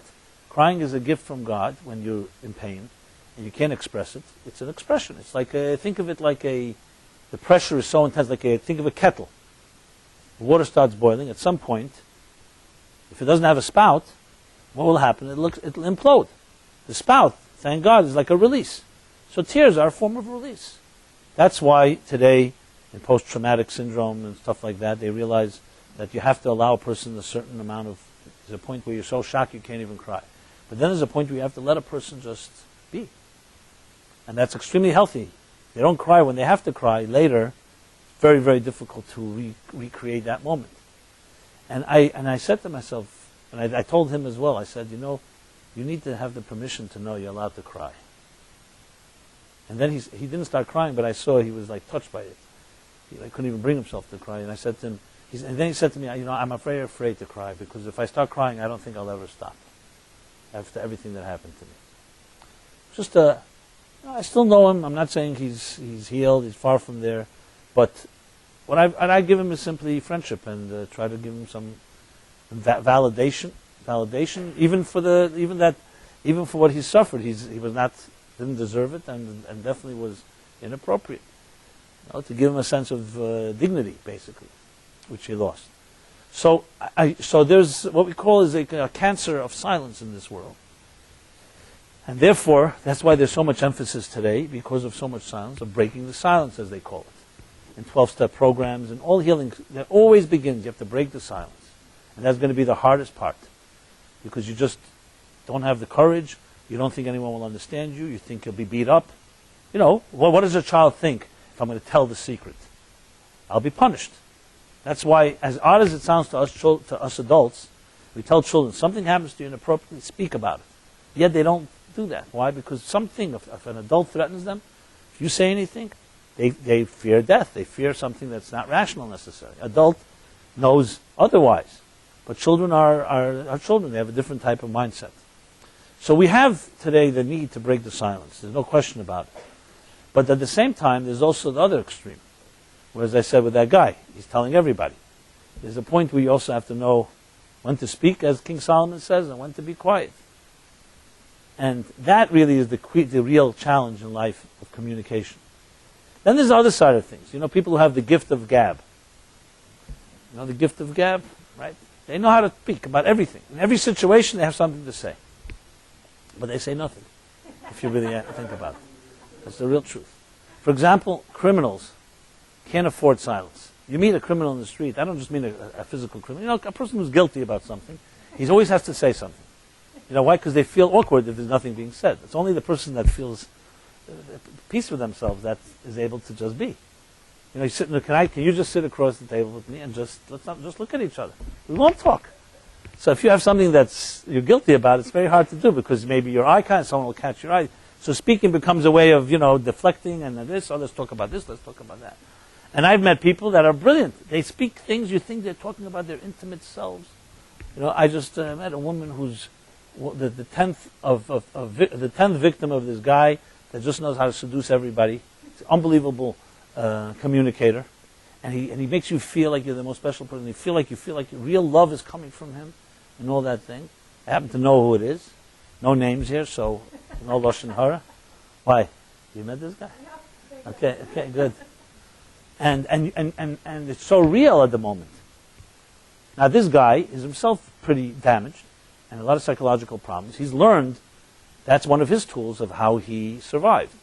crying is a gift from God when you're in pain and you can't express it. It's an expression. It's like, think of it like the pressure is so intense, think of a kettle. The water starts boiling. At some point, if it doesn't have a spout, what will happen? It'll implode. The spout, thank God, is like a release. So tears are a form of release. That's why today, in post-traumatic syndrome and stuff like that, they realize that you have to allow a person a certain amount of, there's a point where you're so shocked you can't even cry. But then there's a point where you have to let a person just be. And that's extremely healthy. They don't cry when they have to cry. Later, it's very, very difficult to recreate that moment. And I said to myself, and I told him as well, I said, you need to have the permission to know you're allowed to cry. And then he didn't start crying, but I saw he was like touched by it. He couldn't even bring himself to cry. And I said to him, and then he said to me, I'm afraid to cry because if I start crying, I don't think I'll ever stop after everything that happened to me. I still know him. I'm not saying he's healed. He's far from there. But what I give him is simply friendship and try to give him some validation, even for what he suffered. He didn't deserve it, and definitely was inappropriate. To give him a sense of dignity, basically, which he lost. So there's what we call is a cancer of silence in this world. And therefore, that's why there's so much emphasis today, because of so much silence, of breaking the silence, as they call it. In 12-step programs and all healing, that always begins, you have to break the silence. And that's going to be the hardest part. Because you just don't have the courage, you don't think anyone will understand you, you think you'll be beat up. What does a child think if I'm going to tell the secret? I'll be punished. That's why, as odd as it sounds to us adults, we tell children, something happens to you inappropriately, speak about it. Yet they don't do that. Why? Because something, if an adult threatens them, if you say anything, they fear death. They fear something that's not rational necessarily. Adult knows otherwise. But children are children. They have a different type of mindset. So we have today the need to break the silence. There's no question about it. But at the same time, there's also the other extreme. Where, as I said with that guy, he's telling everybody. There's a point where you also have to know when to speak, as King Solomon says, and when to be quiet. And that really is the real challenge in life of communication. Then there's the other side of things. People who have the gift of gab. The gift of gab, right? They know how to speak about everything. In every situation, they have something to say. But they say nothing, if you really think about it. That's the real truth. For example, criminals can't afford silence. You meet a criminal in the street, I don't just mean a physical criminal. A person who's guilty about something, he always has to say something. Why? Because they feel awkward if there's nothing being said. It's only the person that feels peace with themselves that is able to just be. You sit in the, can you just sit across the table with me and let's not just look at each other. We won't talk. So if you have something you're guilty about, it's very hard to do because maybe your eye contact, someone will catch your eye. So speaking becomes a way of, deflecting and let's talk about this, let's talk about that. And I've met people that are brilliant. They speak things you think they're talking about their intimate selves. I just met a woman who's the 10th victim of this guy that just knows how to seduce everybody. It's an unbelievable communicator, and he makes you feel like you're the most special person. You feel like real love is coming from him, and all that thing. I happen to know who it is. No names here, so no lashon hara. Why? You met this guy? Okay, good. And it's so real at the moment. Now this guy is himself pretty damaged, and a lot of psychological problems. He's learned that's one of his tools of how he survived.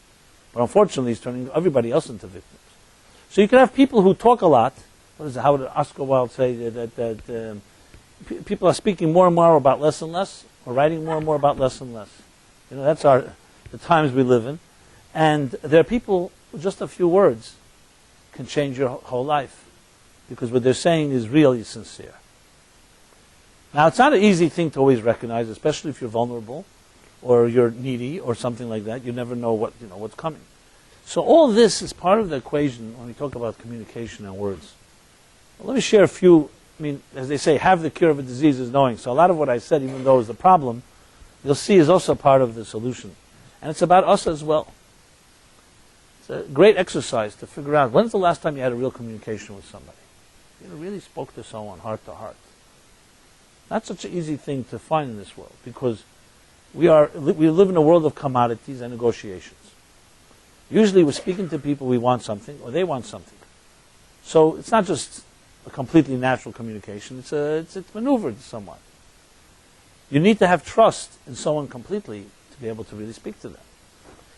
But unfortunately, he's turning everybody else into victims. So you can have people who talk a lot. How would Oscar Wilde say that people are speaking more and more about less and less, or writing more and more about less and less. That's the times we live in. And there are people with just a few words can change your whole life, because what they're saying is really sincere. Now, it's not an easy thing to always recognize, especially if you're vulnerable or you're needy or something like that. You never know what's coming. So all this is part of the equation when we talk about communication and words. Well, let me share a few. As they say, have the cure of a disease is knowing. So a lot of what I said, even though is the problem, you'll see is also part of the solution. And it's about us as well. It's a great exercise to figure out, when's the last time you had a real communication with somebody? You really spoke to someone heart to heart. Not such an easy thing to find in this world, because we live in a world of commodities and negotiations. Usually we're speaking to people we want something, or they want something. So it's not just a completely natural communication, it's maneuvered somewhat. You need to have trust in someone completely to be able to really speak to them.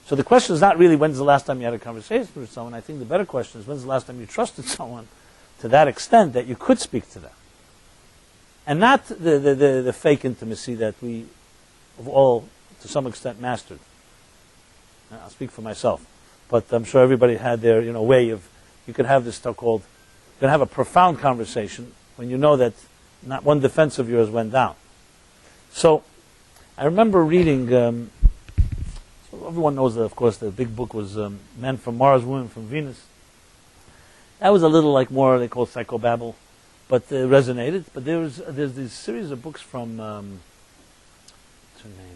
So the question is not really when's the last time you had a conversation with someone. I think the better question is when's the last time you trusted someone to that extent that you could speak to them. And not the fake intimacy that we have all, to some extent, mastered. I'll speak for myself. But I'm sure everybody had their way of, you could have this so-called, you can have a profound conversation when you know that not one defense of yours went down. So I remember reading, so everyone knows that, of course, the big book was Men from Mars, Women from Venus. That was a little like more, they call psychobabble, but it resonated. But there's this series of books from, what's her name?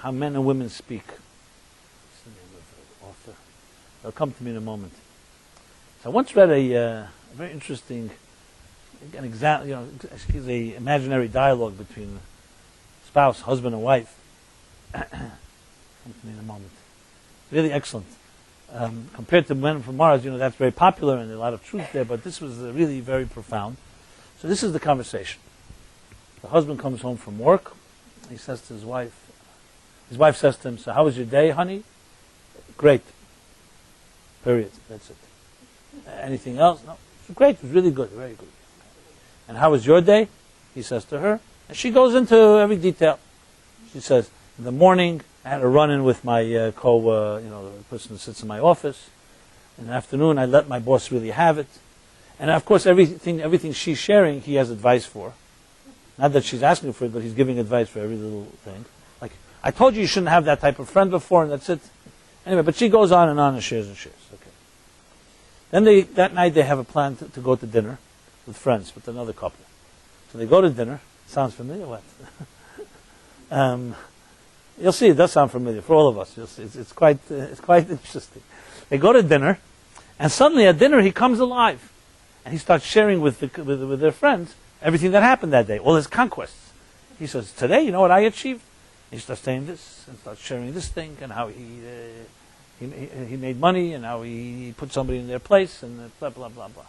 How Men and Women Speak. What's the name of the author? They'll come to me in a moment. So I once read a very interesting, an example, excuse me, imaginary dialogue between spouse, husband, and wife. Come to me in a moment. Really excellent. Compared to Men from Mars, that's very popular and there's a lot of truth there, but this was really very profound. So this is the conversation. The husband comes home from work. He says to his wife says to him, so how was your day, honey? Great. Period. That's it. Anything else? No. Great. It was really good. Very good. And how was your day? He says to her. And she goes into every detail. She says, in the morning, I had a run-in with my the person who sits in my office. In the afternoon, I let my boss really have it. And of course, everything she's sharing, he has advice for. Not that she's asking for it, but he's giving advice for every little thing. Like, I told you shouldn't have that type of friend before, and that's it. Anyway, but she goes on and shares and shares. Okay. Then that night they have a plan to go to dinner with friends, with another couple. So they go to dinner. Sounds familiar? What? You'll see, it does sound familiar for all of us. You'll see, it's quite interesting. They go to dinner, and suddenly at dinner he comes alive, and he starts sharing with their friends everything that happened that day, all his conquests. He says, "Today, you know what I achieved?" He starts saying this and starts sharing this thing, and how he made money, and how he put somebody in their place, and blah blah blah blah.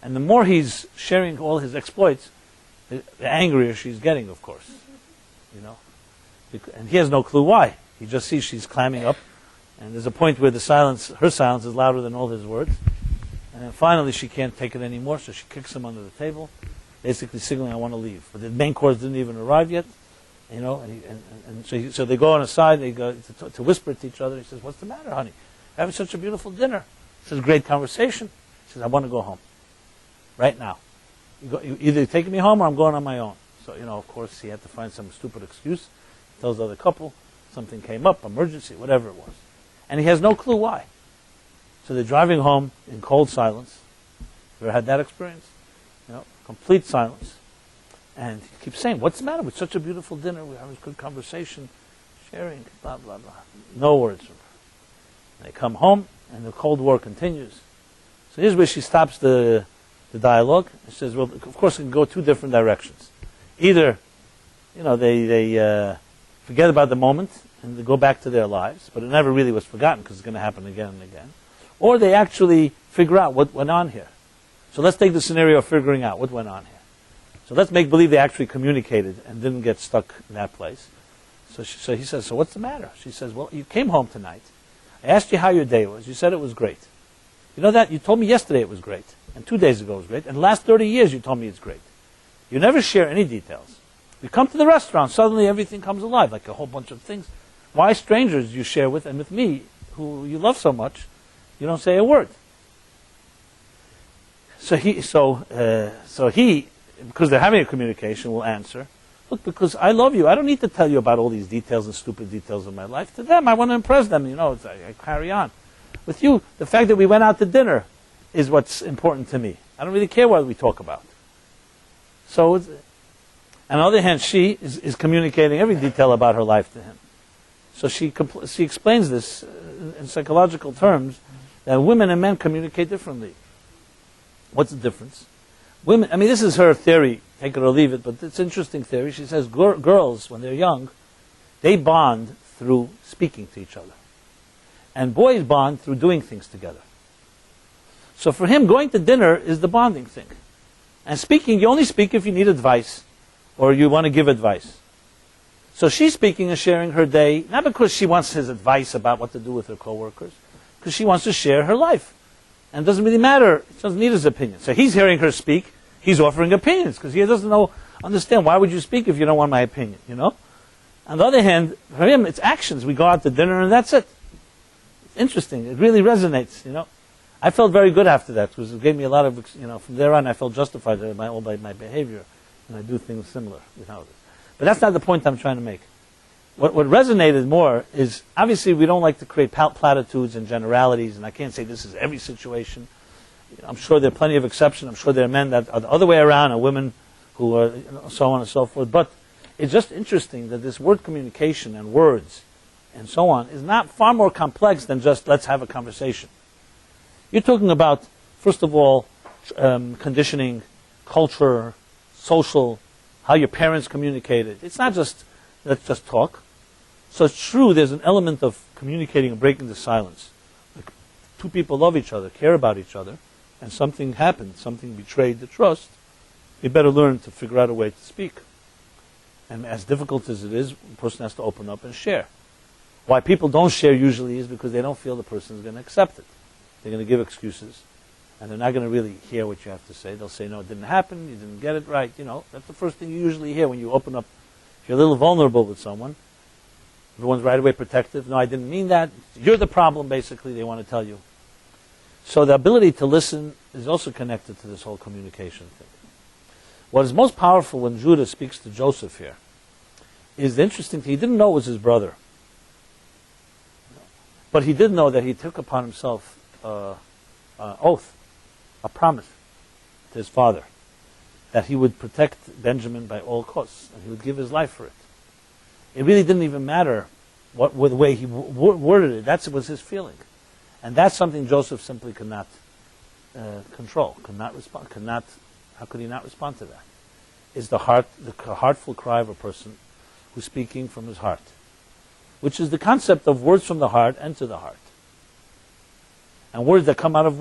And the more he's sharing all his exploits, the angrier she's getting, of course. You know. And he has no clue why. He just sees she's climbing up, and there's a point where her silence is louder than all his words. And then finally she can't take it anymore, so she kicks him under the table, basically signaling, "I want to leave." But the main course didn't even arrive yet, you know. So they go on aside, they go to whisper to each other. He says, "What's the matter, honey? We're having such a beautiful dinner. This is a great conversation." He says, "I want to go home, right now. You either take me home or I'm going on my own." So, you know, of course, he had to find some stupid excuse. Tells the other couple, something came up, emergency, whatever it was. And he has no clue why. So they're driving home in cold silence. You ever had that experience? You know, complete silence. And he keeps saying, "What's the matter? With such a beautiful dinner, we're having a good conversation, sharing, blah, blah, blah." No words from her. They come home, and the Cold War continues. So here's where she stops the dialogue. She says, well, of course, it can go two different directions. Either, you know, they forget about the moment and they go back to their lives, but it never really was forgotten because it's going to happen again and again. Or they actually figure out what went on here. So let's take the scenario of figuring out what went on here. So let's make believe they actually communicated and didn't get stuck in that place. So he says, "So what's the matter?" She says, "Well, you came home tonight. I asked you how your day was. You said it was great. You know that? You told me yesterday it was great, and 2 days ago it was great, and the last 30 years you told me it's great. You never share any details. You come to the restaurant, suddenly everything comes alive, like a whole bunch of things. Why strangers you share with, and with me, who you love so much, you don't say a word?" So he, because they're having a communication, will answer, "Look, because I love you. I don't need to tell you about all these details and stupid details of my life. To them, I want to impress them. You know, I carry on. With you, the fact that we went out to dinner is what's important to me. I don't really care what we talk about." So, on the other hand, she is communicating every detail about her life to him. So she explains this in psychological terms, that women and men communicate differently. What's the difference? Women, I mean, this is her theory, take it or leave it, but it's an interesting theory. She says girls, when they're young, they bond through speaking to each other. And boys bond through doing things together. So for him, going to dinner is the bonding thing. And speaking, you only speak if you need advice or you want to give advice. So she's speaking and sharing her day, not because she wants his advice about what to do with her coworkers, because she wants to share her life. And it doesn't really matter, she doesn't need his opinion. So he's hearing her speak, he's offering opinions, because he doesn't understand, why would you speak if you don't want my opinion, you know? On the other hand, for him, it's actions. We go out to dinner and that's it. It's interesting, it really resonates, you know? I felt very good after that, because it gave me a lot of, you know, from there on I felt justified by my behavior, and I do things similar, you know. But that's not the point I'm trying to make. What resonated more is, obviously we don't like to create platitudes and generalities, and I can't say this is every situation. I'm sure there are plenty of exceptions. I'm sure there are men that are the other way around, and women who are, you know, so on and so forth. But it's just interesting that this word communication and words and so on is not far more complex than just let's have a conversation. You're talking about, first of all, conditioning, culture, social, how your parents communicated. It's not just let's just talk. So it's true, there's an element of communicating and breaking the silence. Like, two people love each other, care about each other, and something happened, something betrayed the trust. You better learn to figure out a way to speak. And as difficult as it is, the person has to open up and share. Why people don't share usually is because they don't feel the person is going to accept it. They're going to give excuses, and they're not going to really hear what you have to say. They'll say, no, it didn't happen, you didn't get it right. You know, that's the first thing you usually hear when you open up. If you're a little vulnerable with someone, everyone's right away protective. No, I didn't mean that. You're the problem, basically, they want to tell you. So the ability to listen is also connected to this whole communication thing. What is most powerful when Judah speaks to Joseph here is the interesting thing. He didn't know it was his brother. But he did know that he took upon himself an oath, a promise to his father, that he would protect Benjamin by all costs, and he would give his life for it. It really didn't even matter what the way he worded it. That was his feeling. And that's something Joseph simply could not control, could not respond, how could he not respond to that? Is the heartful cry of a person who's speaking from his heart, which is the concept of words from the heart enter the heart. And words that come out of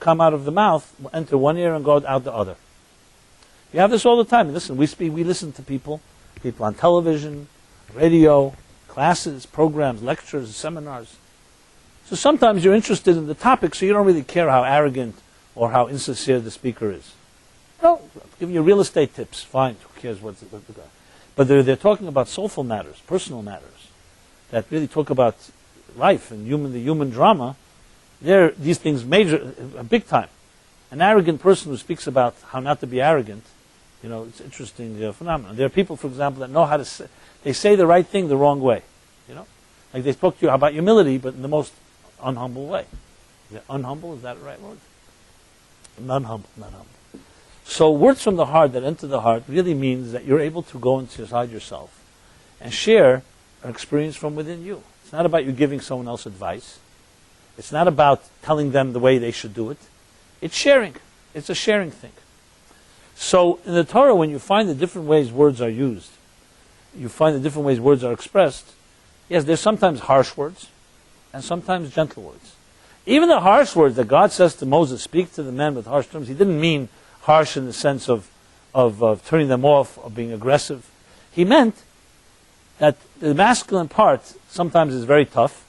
come out of the mouth enter one ear and go out the other. You have this all the time. Listen, we listen to people on television, radio, classes, programs, lectures, seminars. So sometimes you're interested in the topic, so you don't really care how arrogant or how insincere the speaker is. No, giving you real estate tips, fine, who cares what's the guy. But they're talking about soulful matters, personal matters, that really talk about life and the human drama. These things big time. An arrogant person who speaks about how not to be arrogant, it's an interesting phenomenon. There are people, for example, that know how to they say the right thing the wrong way. Like they spoke to you about humility, but in the most unhumble way. Is it unhumble? Is that the right word? Not humble. So words from the heart that enter the heart really means that you're able to go inside yourself and share an experience from within you. It's not about you giving someone else advice. It's not about telling them the way they should do it. It's sharing. It's a sharing thing. So in the Torah, when you find the different ways words are used, you find the different ways words are expressed, yes, there's sometimes harsh words and sometimes gentle words. Even the harsh words that God says to Moses, speak to the men with harsh terms, he didn't mean harsh in the sense of turning them off or being aggressive. He meant that the masculine part sometimes is very tough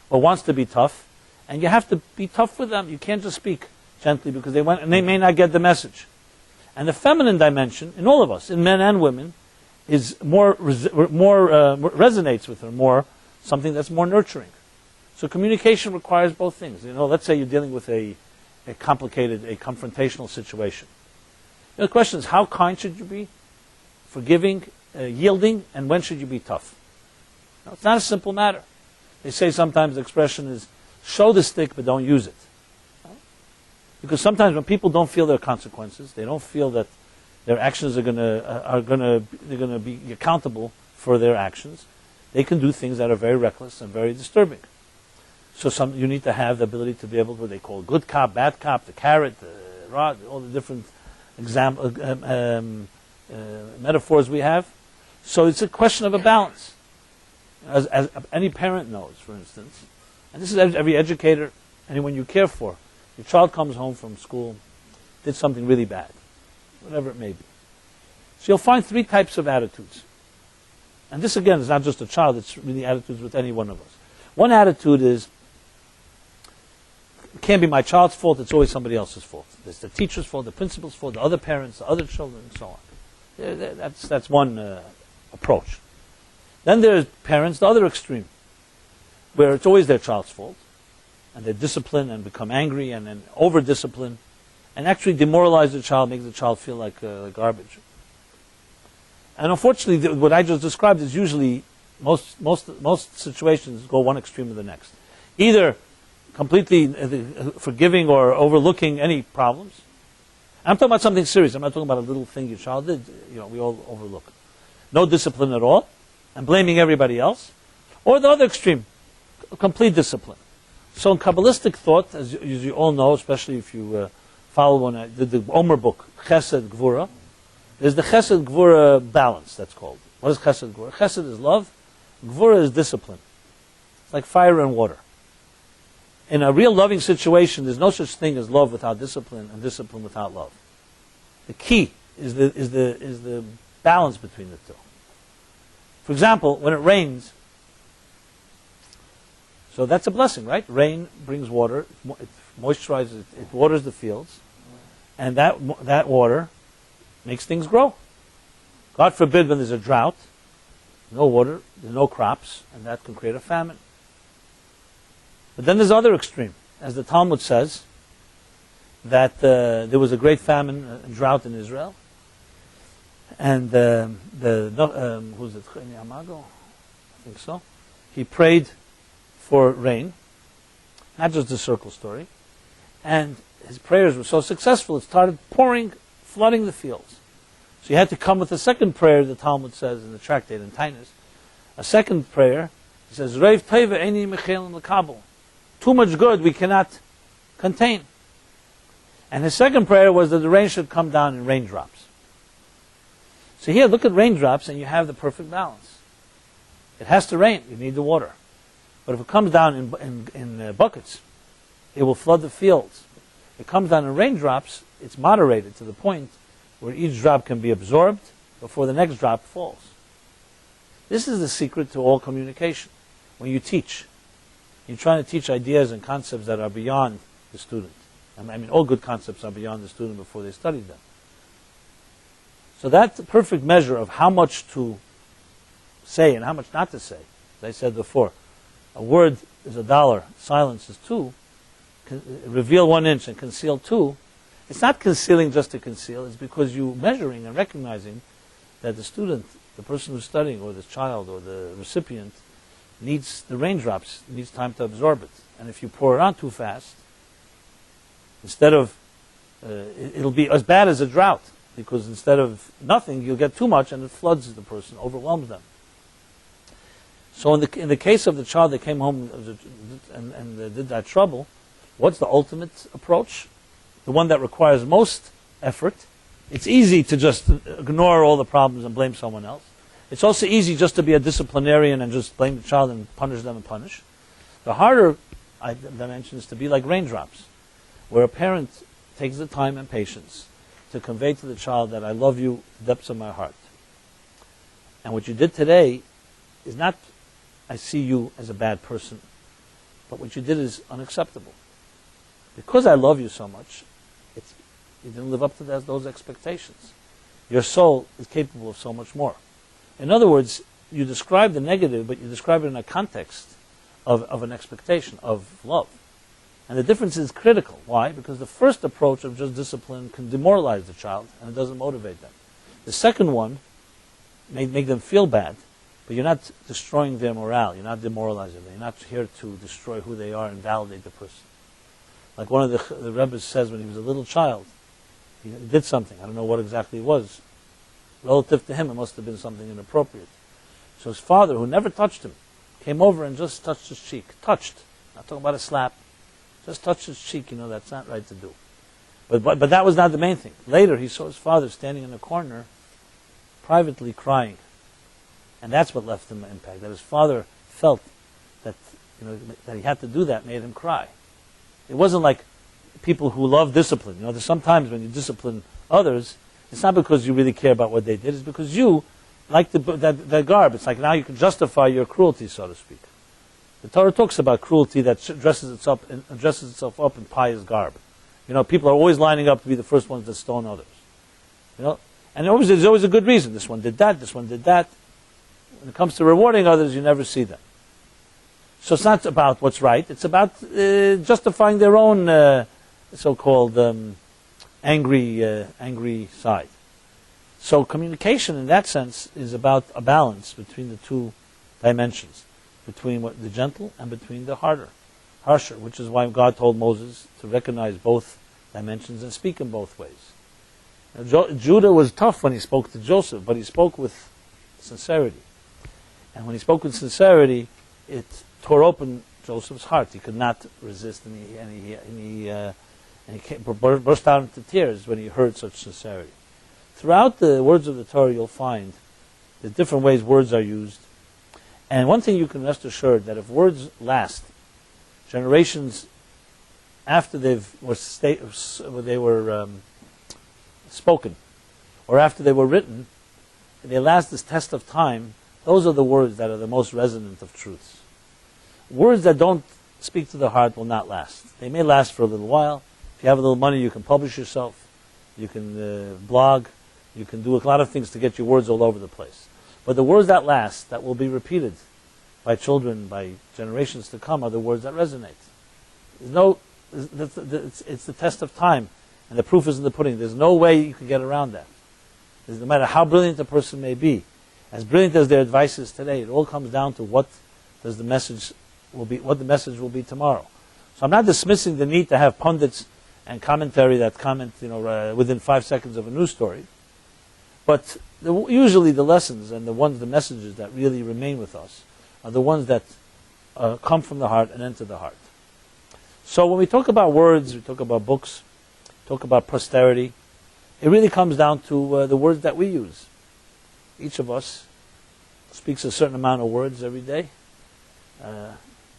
or wants to be tough, and you have to be tough with them. You can't just speak gently because they may not get the message. And the feminine dimension in all of us, in men and women, is resonates with her more, something that's more nurturing. So communication requires both things. Let's say you're dealing with a confrontational situation. The question is, how kind should you be? Forgiving, yielding, and when should you be tough? It's not a simple matter. They say sometimes the expression is, show the stick but don't use it. Because sometimes when people don't feel their consequences, they don't feel that their actions are going to be accountable for their actions, they can do things that are very reckless and very disturbing. So you need to have the ability to be able to, what they call good cop, bad cop, the carrot, the rod, all the different metaphors we have. So it's a question of a balance. As any parent knows, for instance, and this is every educator, anyone you care for, your child comes home from school, did something really bad, whatever it may be. So you'll find three types of attitudes. And this, again, is not just a child, it's really attitudes with any one of us. One attitude is, it can't be my child's fault, it's always somebody else's fault. It's the teacher's fault, the principal's fault, the other parents, the other children, and so on. That's one approach. Then there's parents, the other extreme, where it's always their child's fault, and they discipline and become angry and then over-discipline, and actually demoralize the child, make the child feel like garbage. And unfortunately, what I just described is usually, most situations go one extreme or the next. Either completely forgiving or overlooking any problems. I'm talking about something serious. I'm not talking about a little thing your child did, we all overlook. No discipline at all, and blaming everybody else. Or the other extreme, complete discipline. So in Kabbalistic thought, as you all know, especially if you follow the Omer book, Chesed Gvura, there's the Chesed Gvura balance, that's called. What is Chesed Gvura? Chesed is love, Gvura is discipline. It's like fire and water. In a real loving situation, there's no such thing as love without discipline and discipline without love. The key is the balance between the two. For example, when it rains, so that's a blessing, right? Rain brings water, it moisturizes, it waters the fields, and that water makes things grow. God forbid when there's a drought, no water, there's no crops, and that can create a famine. But then there's the other extreme. As the Talmud says, that there was a great famine, drought in Israel, And who's it? Amago? I think so. He prayed for rain, not just the circle story. And his prayers were so successful, it started pouring, flooding the fields. So he had to come with a second prayer, the Talmud says in the tractate in Tainus. A second prayer, he says, Reiv Teva Eini Mechel L'Kabel. Too much good we cannot contain. And his second prayer was that the rain should come down in raindrops. So here, look at raindrops and you have the perfect balance. It has to rain, you need the water. But if it comes down in buckets, it will flood the fields. If it comes down in raindrops, it's moderated to the point where each drop can be absorbed before the next drop falls. This is the secret to all communication. When you teach, you're trying to teach ideas and concepts that are beyond the student. I mean, all good concepts are beyond the student before they study them. So that's the perfect measure of how much to say and how much not to say. As I said before, a word is $1, silence is 2. Reveal 1 inch and conceal 2. It's not concealing just to conceal. It's because you're measuring and recognizing that the student, the person who's studying, or the child, or the recipient, needs the raindrops, needs time to absorb it. And if you pour it on too fast, instead of, it'll be as bad as a drought, because instead of nothing, you'll get too much and it floods the person, overwhelms them. So in the case of the child that came home and did that trouble, what's the ultimate approach? The one that requires most effort. It's easy to just ignore all the problems and blame someone else. It's also easy just to be a disciplinarian and just blame the child and punish them and punish. The harder dimension is to be like raindrops, where a parent takes the time and patience to convey to the child that I love you to the depths of my heart. And what you did today is not, I see you as a bad person, but what you did is unacceptable. Because I love you so much, you didn't live up to those expectations. Your soul is capable of so much more. In other words, you describe the negative, but you describe it in a context of an expectation, of love. And the difference is critical. Why? Because the first approach of just discipline can demoralize the child, and it doesn't motivate them. The second one may make them feel bad, but you're not destroying their morale. You're not demoralizing them. You're not here to destroy who they are and validate the person. Like one of the Rebbes says when he was a little child, he did something. I don't know what exactly it was. Relative to him, it must have been something inappropriate. So his father, who never touched him, came over and just touched his cheek. Touched. Not talking about a slap. Just touched his cheek. You know, that's not right to do. But that was not the main thing. Later, he saw his father standing in a corner, privately crying. And that's what left him an impact. That his father felt that, that he had to do that made him cry. It wasn't like people who love discipline. There's sometimes when you discipline others, it's not because you really care about what they did. It's because you like that garb. It's like now you can justify your cruelty, so to speak. The Torah talks about cruelty that dresses itself up in pious garb. People are always lining up to be the first ones that stone others. And there's always a good reason. This one did that. This one did that. When it comes to rewarding others, you never see them. So it's not about what's right. It's about justifying their own so-called angry side. So communication, in that sense, is about a balance between the two dimensions, between the gentle and between the harsher, which is why God told Moses to recognize both dimensions and speak in both ways. Now, Judah was tough when he spoke to Joseph, but he spoke with sincerity. And when he spoke with sincerity, it tore open Joseph's heart. He could not resist, and he burst out into tears when he heard such sincerity. Throughout the words of the Torah, you'll find the different ways words are used. And one thing you can rest assured, that if words last, generations after they were spoken, or after they were written, and they last this test of time, those are the words that are the most resonant of truths. Words that don't speak to the heart will not last. They may last for a little while. If you have a little money, you can publish yourself. You can blog. You can do a lot of things to get your words all over the place. But the words that last, that will be repeated by children, by generations to come, are the words that resonate. It's the test of time, and the proof is in the pudding. There's no way you can get around that. is no matter how brilliant a person may be, as brilliant as their advice is today, it all comes down to what the message will be tomorrow. So I'm not dismissing the need to have pundits and commentary that comment, within 5 seconds of a news story. But usually the lessons and the messages that really remain with us are the ones that come from the heart and enter the heart. So when we talk about words, we talk about books, talk about posterity, it really comes down to the words that we use. Each of us speaks a certain amount of words every day.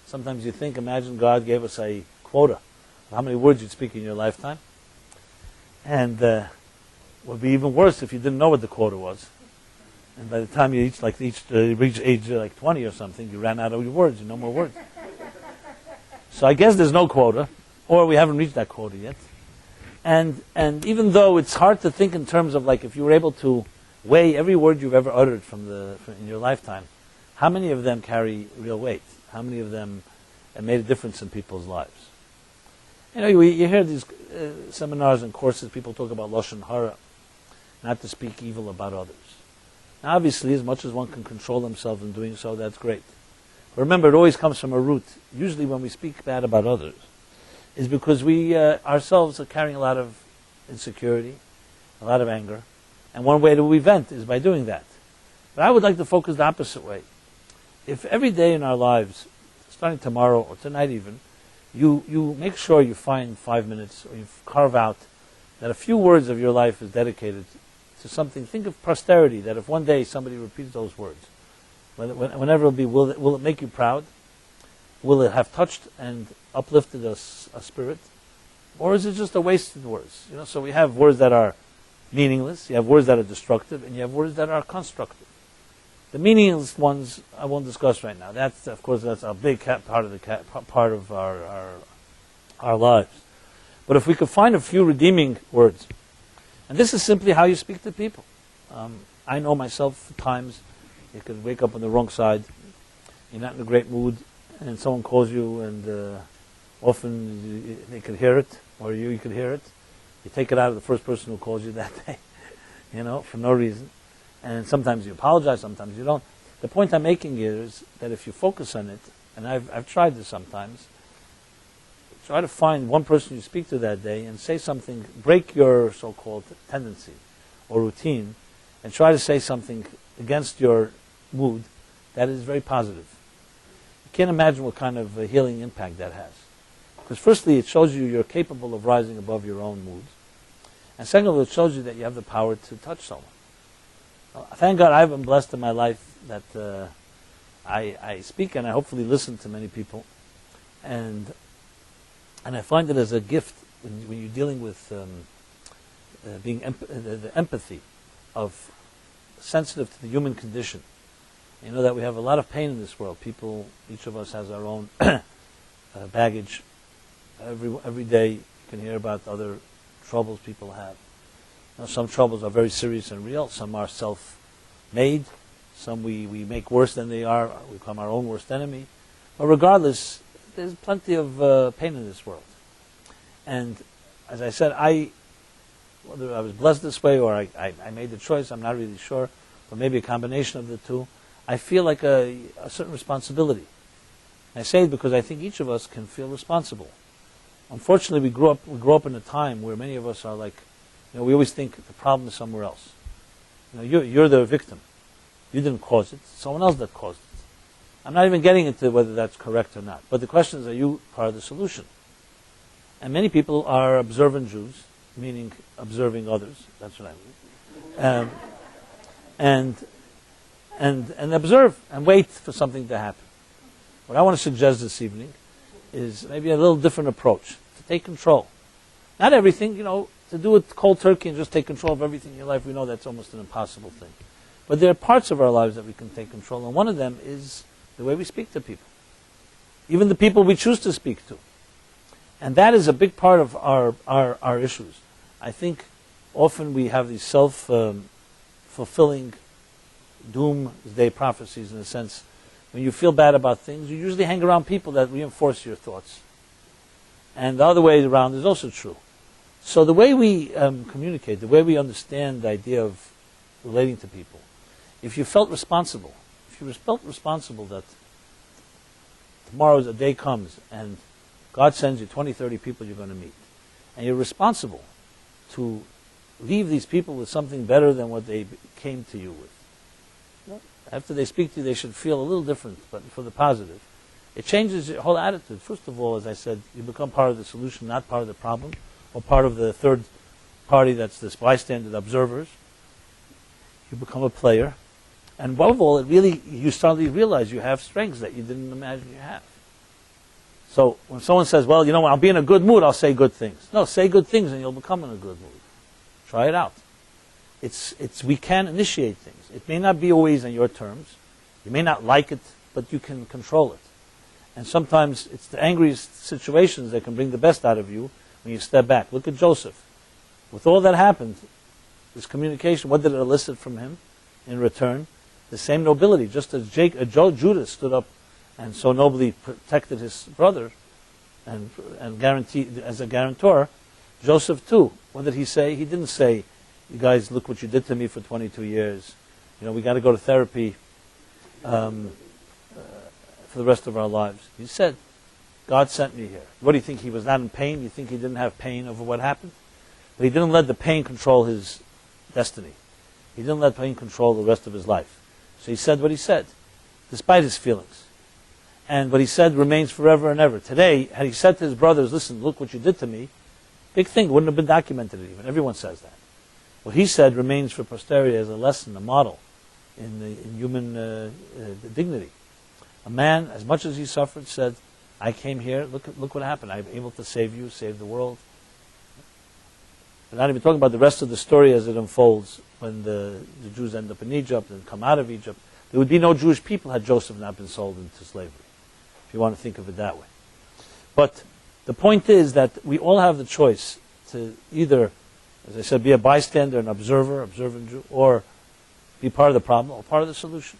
Sometimes you think, imagine God gave us a quota of how many words you'd speak in your lifetime. And it would be even worse if you didn't know what the quota was. And by the time you reach age 20 or something, you ran out of your words, no more words. So I guess there's no quota, or we haven't reached that quota yet. And even though it's hard to think in terms of if you were able to weigh every word you've ever uttered in your lifetime, how many of them carry real weight? How many of them have made a difference in people's lives? You hear these seminars and courses, people talk about lashon hara, not to speak evil about others. Now, obviously, as much as one can control themselves in doing so, that's great. But remember, it always comes from a root. Usually when we speak bad about others, is because we ourselves are carrying a lot of insecurity, a lot of anger, and one way that we vent is by doing that. But I would like to focus the opposite way. If every day in our lives, starting tomorrow or tonight even, you make sure you find 5 minutes, or you carve out that a few words of your life is dedicated to something. Think of posterity, that if one day somebody repeats those words, whenever it'll be, will it make you proud? Will it have touched and uplifted a spirit? Or is it just a wasted words? So we have words that are meaningless, you have words that are destructive, and you have words that are constructive. The meaningless ones I won't discuss right now. That's a big part of our lives. But if we could find a few redeeming words, and this is simply how you speak to people. I know myself at times, you could wake up on the wrong side, you're not in a great mood, and someone calls you, and often they could hear it, or you could hear it. You take it out of the first person who calls you that day, for no reason. And sometimes you apologize, sometimes you don't. The point I'm making here is that if you focus on it, and I've tried this sometimes, try to find one person you speak to that day and say something, break your so-called tendency or routine, and try to say something against your mood that is very positive. You can't imagine what kind of a healing impact that has. Because firstly, it shows you you're capable of rising above your own moods. And secondly, it shows you that you have the power to touch someone. Thank God I've been blessed in my life that I speak and I hopefully listen to many people. And I find it as a gift when you're dealing with the empathy of sensitive to the human condition. That we have a lot of pain in this world. Each of us has our own baggage. Every day you can hear about other troubles people have. Some troubles are very serious and real. Some are self-made. Some we make worse than they are. We become our own worst enemy. But regardless, there's plenty of pain in this world. And as I said, whether I was blessed this way or I made the choice, I'm not really sure, but maybe a combination of the two, I feel like a certain responsibility. I say it because I think each of us can feel responsible. Unfortunately, we grow up in a time where many of us are we always think the problem is somewhere else. You're the victim. You didn't cause it. It's someone else that caused it. I'm not even getting into whether that's correct or not. But the question is, are you part of the solution? And many people are observant Jews, meaning observing others. That's what I mean. And observe and wait for something to happen. What I want to suggest this evening is maybe a little different approach to take control. Not everything, to do it cold turkey and just take control of everything in your life. We know that's almost an impossible thing. But there are parts of our lives that we can take control, and one of them is the way we speak to people. Even the people we choose to speak to. And that is a big part of our issues. I think often we have these self-fulfilling doomsday prophecies in a sense. When you feel bad about things, you usually hang around people that reinforce your thoughts. And the other way around is also true. So the way we communicate, the way we understand the idea of relating to people, if you felt responsible, if you felt responsible that tomorrow a day comes and God sends you 20, 30 people you're going to meet, and you're responsible to leave these people with something better than what they came to you with. After they speak to you, they should feel a little different, but for the positive. It changes your whole attitude. First of all, as I said, you become part of the solution, not part of the problem, or part of the third party that's this bystander, the observers. You become a player. And above all, you suddenly realize you have strengths that you didn't imagine you have. So when someone says, well, you know, I'll be in a good mood, I'll say good things. No, say good things and you'll become in a good mood. Try it out. We can initiate things. It may not be always on your terms. You may not like it, but you can control it. And sometimes it's the angriest situations that can bring the best out of you when you step back. Look at Joseph. With all that happened, this communication, what did it elicit from him in return? The same nobility. Just as Judas stood up and so nobly protected his brother and guaranteed as a guarantor, Joseph too. What did he say? He didn't say, you guys, look what you did to me for 22 years. You know, we got to go to therapy for the rest of our lives. He said, God sent me here. What do you think? He was not in pain? You think he didn't have pain over what happened? But he didn't let the pain control his destiny. He didn't let pain control the rest of his life. So he said what he said, despite his feelings. And what he said remains forever and ever. Today, had he said to his brothers, listen, look what you did to me, big thing, wouldn't have been documented even. Everyone says that. What he said remains for posterity as a lesson, a model in human dignity. A man, as much as he suffered, said, I came here, look what happened. I'm able to save you, save the world. We're not even talking about the rest of the story as it unfolds when the Jews end up in Egypt and come out of Egypt. There would be no Jewish people had Joseph not been sold into slavery, if you want to think of it that way. But the point is that we all have the choice to either, as I said, be a bystander, an observant Jew, or be part of the problem or part of the solution.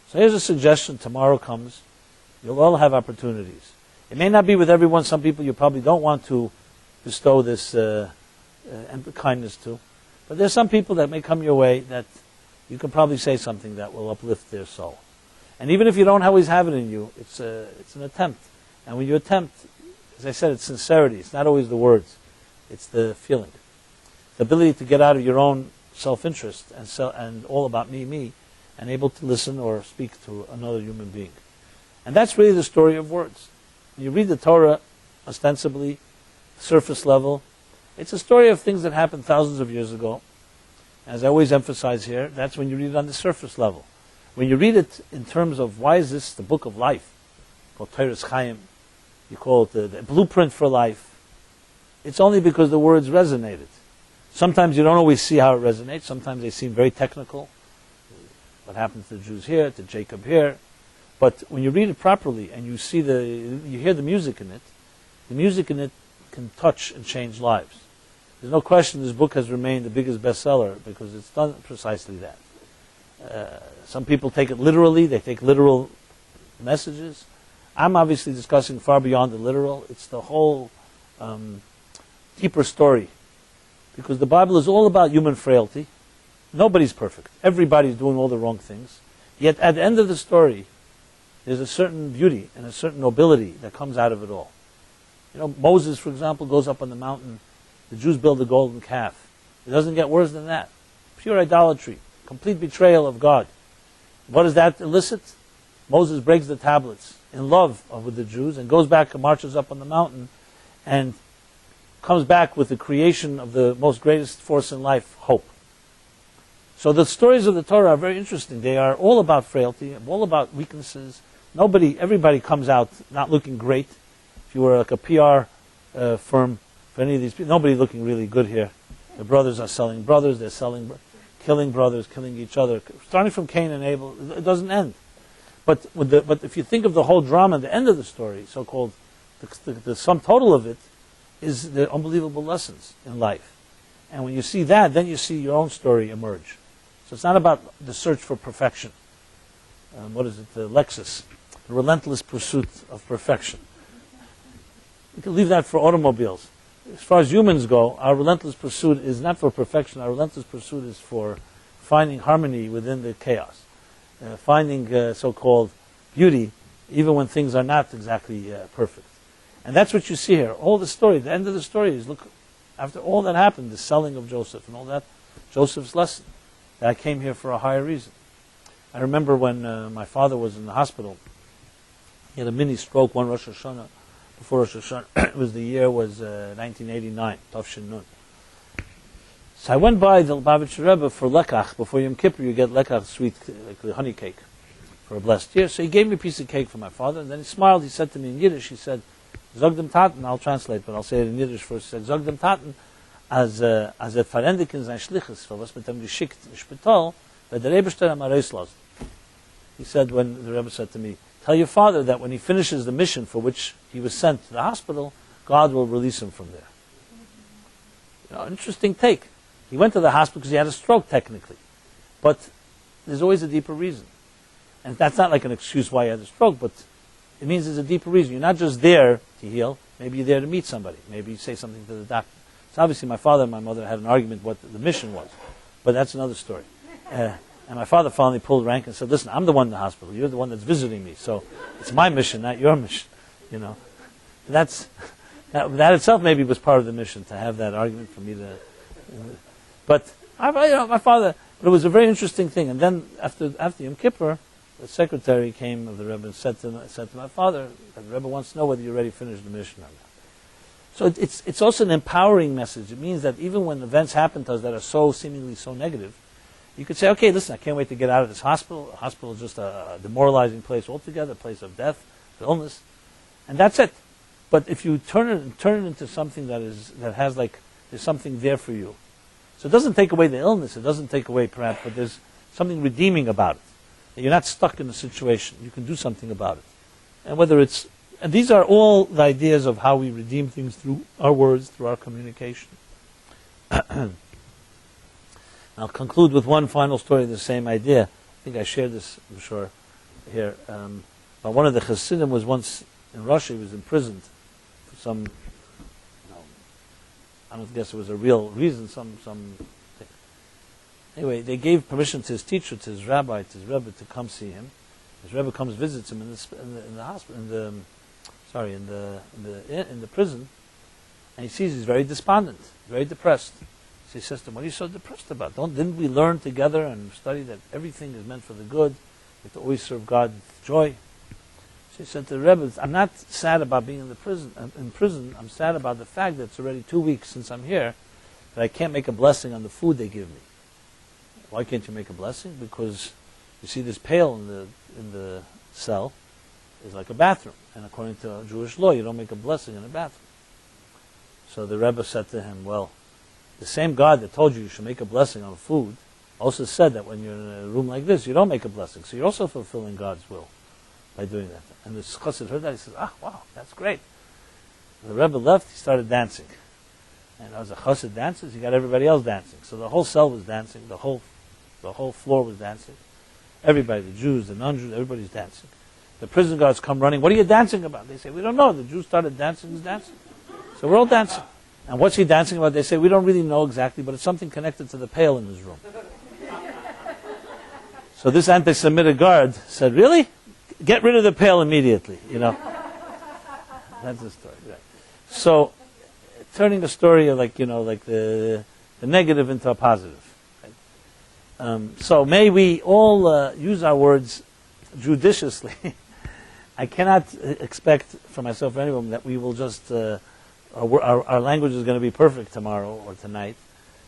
So here's a suggestion. Tomorrow comes. You'll all have opportunities. It may not be with everyone. Some people you probably don't want to bestow this kindness to. But there's some people that may come your way that you can probably say something that will uplift their soul. And even if you don't always have it in you, it's an attempt. And when you attempt, as I said, it's sincerity. It's not always the words. It's the feeling. The ability to get out of your own self-interest and all about me, and able to listen or speak to another human being. And that's really the story of words. When you read the Torah, ostensibly, surface level, it's a story of things that happened thousands of years ago. As I always emphasize here, that's when you read it on the surface level. When you read it in terms of why is this the book of life, called Torah's Chaim, you call it the blueprint for life, it's only because the words resonated. Sometimes you don't always see how it resonates. Sometimes they seem very technical. What happened to the Jews here, to Jacob here. But when you read it properly and you hear the music in it can touch and change lives. There's no question this book has remained the biggest bestseller because it's done precisely that. Some people take it literally. They take literal messages. I'm obviously discussing far beyond the literal. It's the whole deeper story. Because the Bible is all about human frailty. Nobody's perfect. Everybody's doing all the wrong things. Yet at the end of the story, there's a certain beauty and a certain nobility that comes out of it all. You know, Moses, for example, goes up on the mountain. The Jews build a golden calf. It doesn't get worse than that. Pure idolatry. Complete betrayal of God. What does that elicit? Moses breaks the tablets in love with the Jews and goes back and marches up on the mountain and comes back with the creation of the most greatest force in life, hope. So the stories of the Torah are very interesting. They are all about frailty, all about weaknesses. Everybody comes out not looking great. If you were like a PR firm for any of these people, nobody looking really good here. The brothers are selling brothers, they're killing brothers, killing each other. Starting from Cain and Abel, it doesn't end. But if you think of the whole drama, the end of the story, so-called, the sum total of it, is the unbelievable lessons in life. And when you see that, then you see your own story emerge. So it's not about the search for perfection. What is it? The Lexus. The relentless pursuit of perfection. We can leave that for automobiles. As far as humans go, our relentless pursuit is not for perfection. Our relentless pursuit is for finding harmony within the chaos, finding so-called beauty, even when things are not exactly perfect. And that's what you see here. All the story, the end of the story is, look, after all that happened, the selling of Joseph and all that, Joseph's lesson, that I came here for a higher reason. I remember when my father was in the hospital, he had a mini stroke one Rosh Hashanah, before Rosh Hashanah. The year was 1989, Tafshin Nun. So I went by the Lubavitcher Rebbe for lekach. Before Yom Kippur, you get lekach, sweet, like the honey cake, for a blessed year. So he gave me a piece of cake for my father, and then he smiled. He said to me in Yiddish, he said, Zog dem Taten, I'll translate, but I'll say it in Yiddish first. He said, Zog dem Taten, as verendigt in sein Schliches, für was mit dem geschickt in Spital, weil der Rebbe am Areis lassen. He said, when the Rebbe said to me, tell your father that when he finishes the mission for which he was sent to the hospital, God will release him from there. Interesting take. He went to the hospital because he had a stroke, technically. But there's always a deeper reason. And that's not like an excuse why he had a stroke, but it means there's a deeper reason. You're not just there to heal. Maybe you're there to meet somebody. Maybe you say something to the doctor. So obviously my father and my mother had an argument what the mission was. But that's another story. And my father finally pulled rank and said, listen, I'm the one in the hospital. You're the one that's visiting me. So it's my mission, not your mission. That itself maybe was part of the mission, to have that argument for me to... But my father... But it was a very interesting thing. And then after Yom Kippur, the secretary came of the Rebbe and said to my father, the Rebbe wants to know whether you already finished the mission or not. So it's also an empowering message. It means that even when events happen to us that are so seemingly so negative, you could say, okay, listen, I can't wait to get out of this hospital. The hospital is just a demoralizing place altogether, a place of death, illness, and that's it. But if you turn it into something that has there's something there for you. So it doesn't take away the illness. It doesn't take away perhaps, but there's something redeeming about it. That you're not stuck in a situation. You can do something about it. And these are all the ideas of how we redeem things through our words, through our communication. I'll conclude with one final story of the same idea. I think I shared this, I'm sure, here. But one of the Hasidim was once in Russia. He was imprisoned for some, I don't guess it was a real reason, some thing. Anyway, they gave permission to his teacher, to his rabbi, to his Rebbe, to come see him. His Rebbe comes, visits him in the hospital, in the prison, and he sees he's very despondent, very depressed. So he says to him, what are you so depressed about? Didn't we learn together and study that everything is meant for the good? We have to always serve God with joy. So he said to the Rebbe, I'm not sad about being in prison. I'm sad about the fact that it's already 2 weeks since I'm here, that I can't make a blessing on the food they give me. Why can't you make a blessing? Because you see this pail in the cell is like a bathroom. And according to Jewish law, you don't make a blessing in a bathroom. So the Rebbe said to him, well, the same God that told you should make a blessing on food also said that when you're in a room like this, you don't make a blessing. So you're also fulfilling God's will by doing that. And the chassid heard that. He says, wow, that's great. The Rebbe left, he started dancing. And as a chassid dances, he got everybody else dancing. So the whole cell was dancing, the whole floor was dancing. Everybody, the Jews, the non-Jews, everybody's dancing. The prison guards come running, what are you dancing about? They say, we don't know. The Jews started dancing, he's dancing. So we're all dancing. And what's he dancing about? They say, we don't really know exactly, but it's something connected to the pail in his room. So this anti-Semitic guard said, really? Get rid of the pail immediately, That's the story, right. So, turning a story of like the negative into a positive. Right? So may we all use our words judiciously. I cannot expect from myself or anyone that we will just, our language is going to be perfect tomorrow or tonight.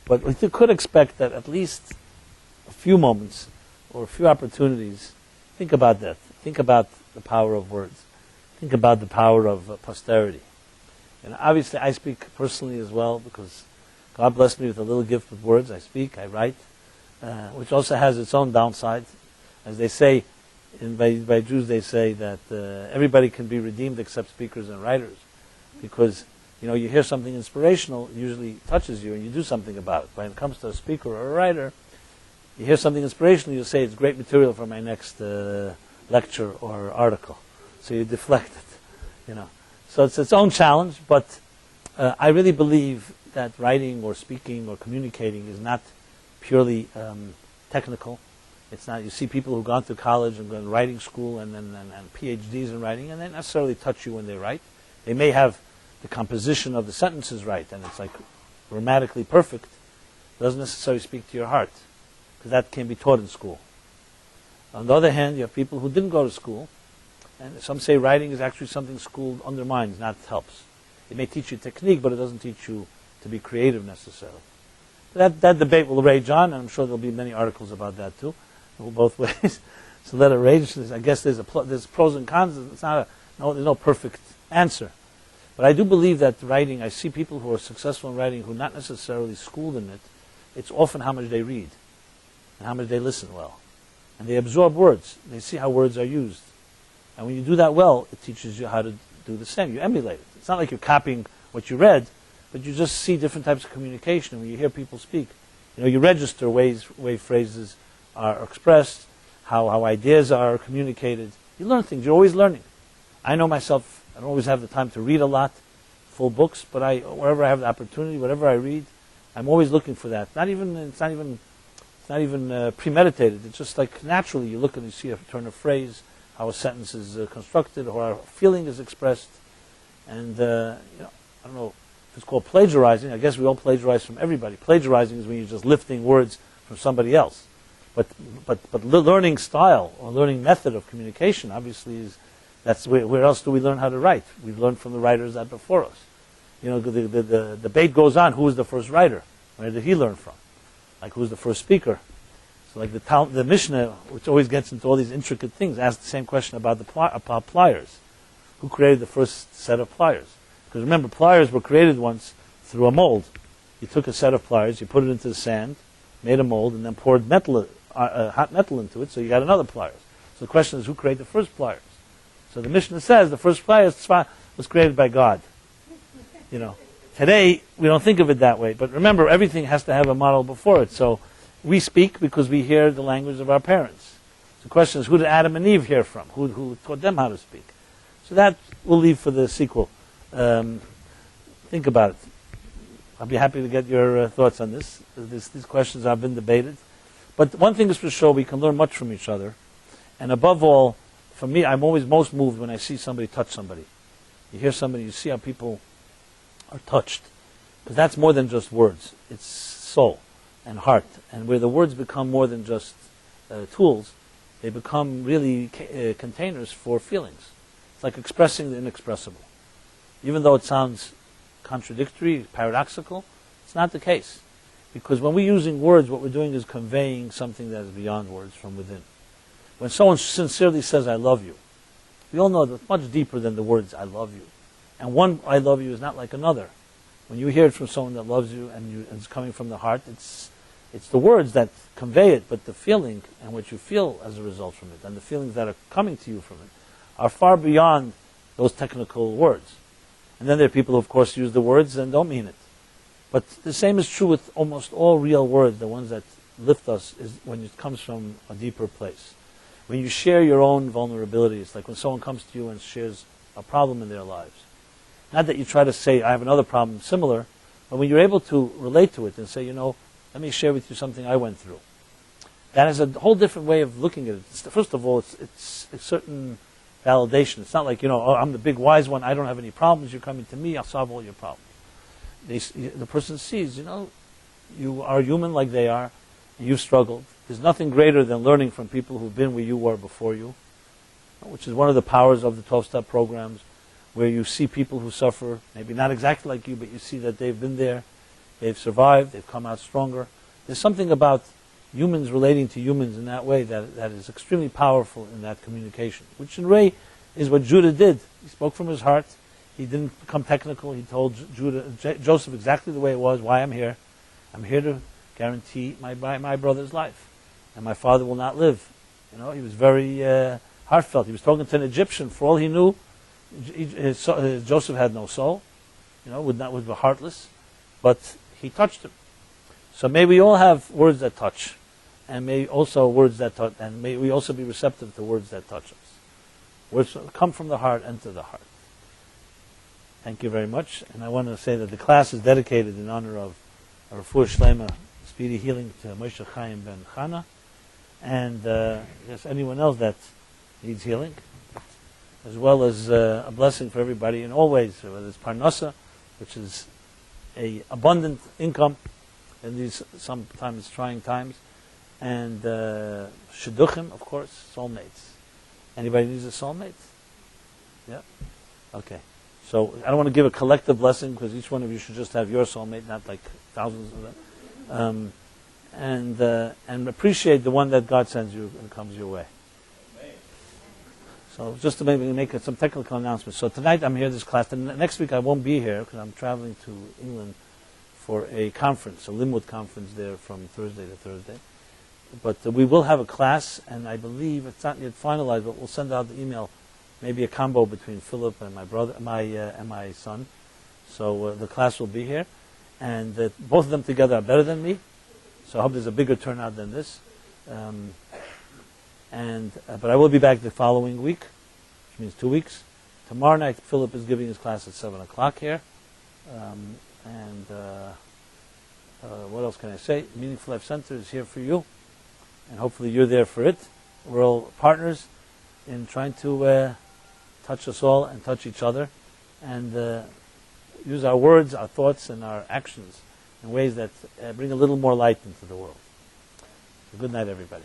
But we could expect that at least a few moments or a few opportunities, think about that. Think about the power of words. Think about the power of posterity. And obviously I speak personally as well because God blessed me with a little gift with words. I speak, I write, which also has its own downside. As they say, by Jews they say that everybody can be redeemed except speakers and writers. Because, you hear something inspirational, it usually touches you and you do something about it. When it comes to a speaker or a writer, you hear something inspirational, you say it's great material for my next lecture or article. So you deflect it, So it's its own challenge, but I really believe that writing or speaking or communicating is not purely technical. It's not. You see people who've gone to college and gone to writing school and PhDs in writing, and they necessarily touch you when they write. They may have the composition of the sentences right, and it's like grammatically perfect. It doesn't necessarily speak to your heart, because that can be taught in school. On the other hand, you have people who didn't go to school, and some say writing is actually something school undermines, not helps. It may teach you technique, but it doesn't teach you to be creative necessarily. That debate will rage on, and I'm sure there'll be many articles about that too, both ways. So let it rage. I guess there's pros and cons. It's not there's no perfect answer. But I do believe that writing, I see people who are successful in writing who are not necessarily schooled in it. It's often how much they read and how much they listen well. And they absorb words. They see how words are used. And when you do that well, it teaches you how to do the same. You emulate it. It's not like you're copying what you read, but you just see different types of communication. And when you hear people speak, you register way phrases are expressed, how ideas are communicated. You learn things. You're always learning. I know myself, I don't always have the time to read a lot, full books, but wherever I have the opportunity, whatever I read, I'm always looking for that. It's not even premeditated. It's just like naturally you look and you see a turn of phrase, how a sentence is constructed, or how a feeling is expressed. And I don't know if it's called plagiarizing. I guess we all plagiarize from everybody. Plagiarizing is when you're just lifting words from somebody else. But learning style or learning method of communication obviously that's where else do we learn how to write? We've learned from the writers that before us. The debate goes on. Who was the first writer? Where did he learn from? Like who's the first speaker? So like the Mishnah, which always gets into all these intricate things, asks the same question about pliers. Who created the first set of pliers? Because remember, pliers were created once through a mold. You took a set of pliers, you put it into the sand, made a mold, and then poured hot metal into it, so you got another pliers. So the question is, who created the first pliers? So the Mishnah says the first pliers was created by God. Today, we don't think of it that way. But remember, everything has to have a model before it. So we speak because we hear the language of our parents. So the question is, who did Adam and Eve hear from? Who taught them how to speak? So that we'll leave for the sequel. Think about it. I'll be happy to get your thoughts on this. These questions have been debated. But one thing is for sure, we can learn much from each other. And above all, for me, I'm always most moved when I see somebody touch somebody. You hear somebody, you see how people are touched. Because that's more than just words. It's soul and heart. And where the words become more than just tools, they become really containers for feelings. It's like expressing the inexpressible. Even though it sounds contradictory, paradoxical, it's not the case. Because when we're using words, what we're doing is conveying something that is beyond words from within. When someone sincerely says, I love you, we all know that it's much deeper than the words, I love you. And one I love you is not like another. When you hear it from someone that loves you and it's coming from the heart, it's the words that convey it, but the feeling and what you feel as a result from it and the feelings that are coming to you from it are far beyond those technical words. And then there are people who, of course, use the words and don't mean it. But the same is true with almost all real words. The ones that lift us is when it comes from a deeper place. When you share your own vulnerabilities, like when someone comes to you and shares a problem in their lives. Not that you try to say, I have another problem similar, but when you're able to relate to it and say, let me share with you something I went through. That is a whole different way of looking at it. First of all, it's a certain validation. It's not like, I'm the big wise one, I don't have any problems, you're coming to me, I'll solve all your problems. The person sees, you are human like they are, you've struggled. There's nothing greater than learning from people who've been where you were before you, which is one of the powers of the 12-step programs, where you see people who suffer, maybe not exactly like you, but you see that they've been there, they've survived, they've come out stronger. There's something about humans relating to humans in that way that is extremely powerful in that communication, which in a way is what Judah did. He spoke from his heart. He didn't become technical. He told Joseph exactly the way it was, why I'm here. I'm here to guarantee my brother's life. And my father will not live. He was very heartfelt. He was talking to an Egyptian. For all he knew, Joseph had no soul. Was heartless. But he touched him. So may we all have words that touch. And may also words that touch. And may we also be receptive to words that touch us. Words that come from the heart, enter the heart. Thank you very much. And I want to say that the class is dedicated in honor of Refuah Shlema, speedy healing to Moshe Chaim ben Chana, and just anyone else that needs healing, as well as a blessing for everybody in all ways, whether it's parnasa, which is a abundant income in these sometimes trying times, and shidduchim, of course, soulmates. Anybody needs a soulmate? Yeah? Okay. So I don't want to give a collective blessing because each one of you should just have your soulmate, not like thousands of them. And appreciate the one that God sends you and comes your way. So just to maybe make some technical announcements. So tonight I'm here this class. And next week I won't be here because I'm traveling to England for a conference, a Limwood conference there from Thursday to Thursday. But we will have a class, and I believe it's not yet finalized, but we'll send out the email, maybe a combo between Philip and my brother, and my son. So the class will be here, and both of them together are better than me. So I hope there's a bigger turnout than this. But I will be back the following week, which means 2 weeks. Tomorrow night, Philip is giving his class at 7 o'clock here. What else can I say? Meaningful Life Center is here for you, and hopefully you're there for it. We're all partners in trying to touch us all and touch each other, and use our words, our thoughts, and our actions in ways that bring a little more light into the world. So good night, everybody.